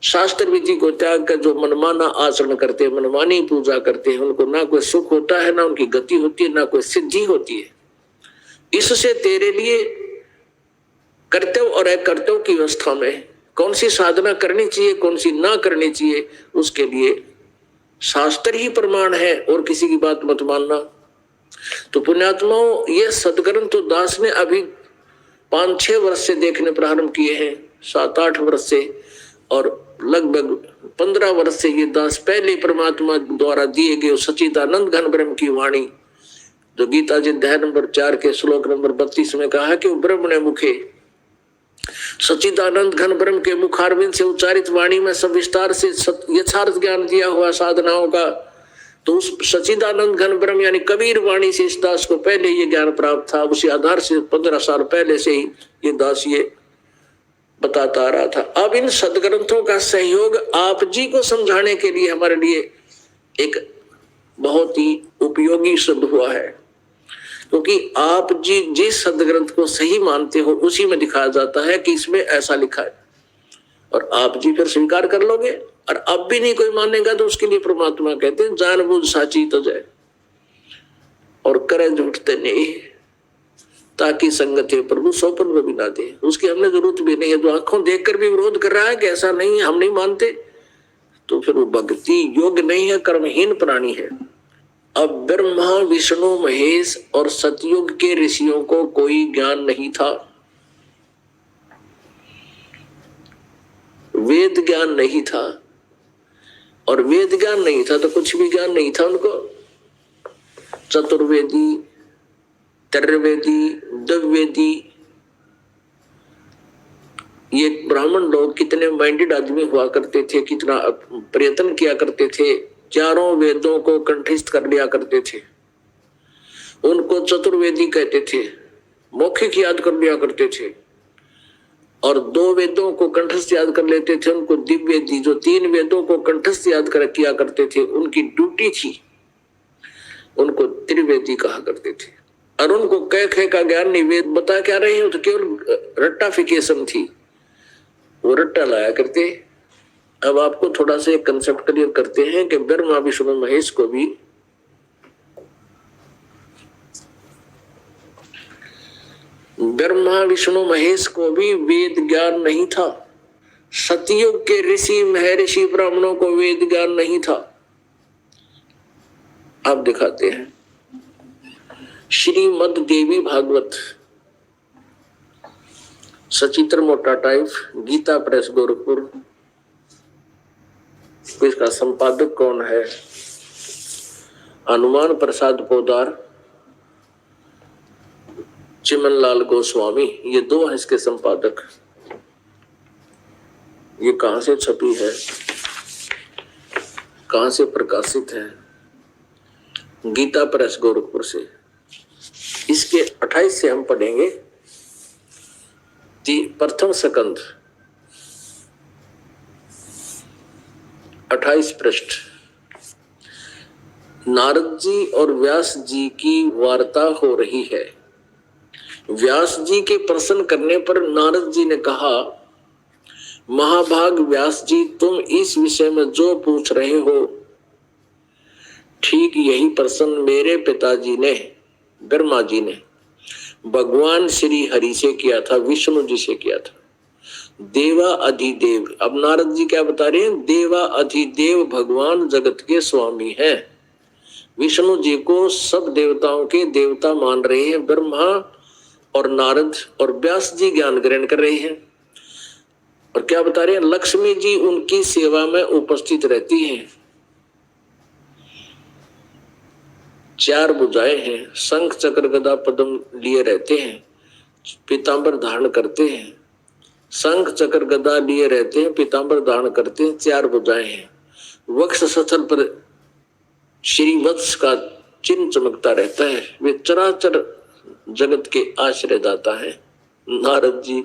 शास्त्र विधि को त्याग कर जो मनमाना आचरण करते हैं, मनमानी पूजा करते हैं, उनको ना कोई सुख होता है, ना उनकी गति होती है, ना कोई सिद्धि होती है। इससे तेरे लिए कर्तव्य और अकर्तव्य की अवस्था में कौन सी साधना करनी चाहिए, कौन सी ना करनी चाहिए, उसके लिए शास्त्र ही प्रमाण है और किसी की बात मत मानना। तो पुण्यात्माओं, ये सदग्रंथ तो दास ने अभी 5-6 वर्ष से देखने प्रारंभ किए हैं, 7-8 वर्ष से, और लगभग 15 वर्ष से ये दास पहले परमात्मा द्वारा दिए गए सच्चिदानंद घन ब्रह्म की वाणी, जो गीता जी अध्याय नंबर 4 के श्लोक नंबर 32 में कहा कि ब्रह्म ने मुखे, सच्चिदानंद घन ब्रह्म के मुखारविंद से उच्चारित वाणी में सब विस्तार से यथार्थ ज्ञान दिया हुआ साधनाओं का। तो उस सच्चिदानंद घन ब्रह्म यानी कबीर वाणी से इस दास को पहले ये ज्ञान प्राप्त था। उसी आधार से 15 साल पहले से ही ये दास ये बताता आ रहा था। अब इन सदग्रंथों का सहयोग आप जी को समझाने के लिए हमारे लिए एक बहुत ही उपयोगी सिद्ध हुआ है, क्योंकि आप जी जिस सदग्रंथ को सही मानते हो उसी में दिखाया जाता है कि इसमें ऐसा लिखा है, और आप जी फिर स्वीकार कर लोगे। और अब भी नहीं कोई मानेगा तो उसके लिए परमात्मा कहते हैं जानबूझ साची तो जय और करे झूठते नहीं। ताकि संगत है प्रभु सौपन भी ना दे। उसकी हमने जरूरत भी नहीं है। जो आंखों देखकर भी विरोध कर रहा है कि ऐसा नहीं है, हम नहीं मानते, तो फिर वो भक्ति योग्य नहीं है, कर्महीन प्राणी है। अब ब्रह्मा विष्णु महेश और सतयुग के ऋषियों को कोई ज्ञान नहीं था, वेद ज्ञान नहीं था, और वेद ज्ञान नहीं था तो कुछ भी ज्ञान नहीं था उनको। चतुर्वेदी, त्रैवेदी, द्विवेदी, ये ब्राह्मण लोग कितने माइंडेड आदमी हुआ करते थे, कितना प्रयत्न किया करते थे, चारों वेदों को कंठस्थ कर लिया करते थे। उनको चतुर्वेदी कहते थे, मौखिक याद कर लिया करते थे, और 2 वेदों को कंठस्थ याद कर लेते थे उनको दिव्यवेदी। जो 3 वेदों को कंठस्थ याद कर किया करते थे उनकी ड्यूटी थी, उनको त्रिवेदी कहा करते थे। और उनको कह का ज्ञान नहीं, वेद बता क्या रहे हैं, तो केवल रट्टाफिकेशन थी, वो रट्टा लाया करते। अब आपको थोड़ा सा एक कंसेप्ट क्लियर करते हैं कि ब्रह्मा विष्णु महेश को भी वेद ज्ञान नहीं था। सतयुग के ऋषि महर्षि ब्राह्मणों को वेद ज्ञान नहीं था। आप दिखाते हैं श्रीमद् देवी भागवत, सचित्र मोटा टाइप, गीता प्रेस गोरखपुर। इसका संपादक कौन है? हनुमान प्रसाद पोदार, चिमनलाल गोस्वामी, ये 2 हैं इसके संपादक। ये कहां से छपी है, कहां से प्रकाशित है? गीता प्रेस गोरखपुर से। इसके 28 से हम पढ़ेंगे। प्रथम स्कंध 28 पृष्ठ। नारद जी और व्यास जी की वार्ता हो रही है। व्यास जी के प्रश्न करने पर नारद जी ने कहा, महाभाग व्यास जी, तुम इस विषय में जो पूछ रहे हो ठीक यही प्रश्न मेरे पिताजी ने, ब्रह्मा जी ने, भगवान श्री हरि से किया था, विष्णु जी से किया था। देवा अधिदेव, अब नारद जी क्या बता रहे हैं? देवा अधिदेव भगवान जगत के स्वामी हैं। विष्णु जी को सब देवताओं के देवता मान रहे हैं ब्रह्मा और नारद, और व्यास जी ज्ञान ग्रहण कर रहे हैं। और क्या बता रहे हैं? लक्ष्मी जी उनकी सेवा में उपस्थित रहती हैं। 4 भुजाएं हैं, शंख चक्र गदा पद्म लिए रहते हैं, पीतांबर धारण करते हैं। शंख चक्र गदा लिए रहते हैं, पीतांबर धारण करते हैं, 4 भुजाएं हैं। वक्ष स्थल पर श्री वत्स का चिन्ह चमकता रहता है। वे चराचर जगत के आश्रयदाता हैं। नारद जी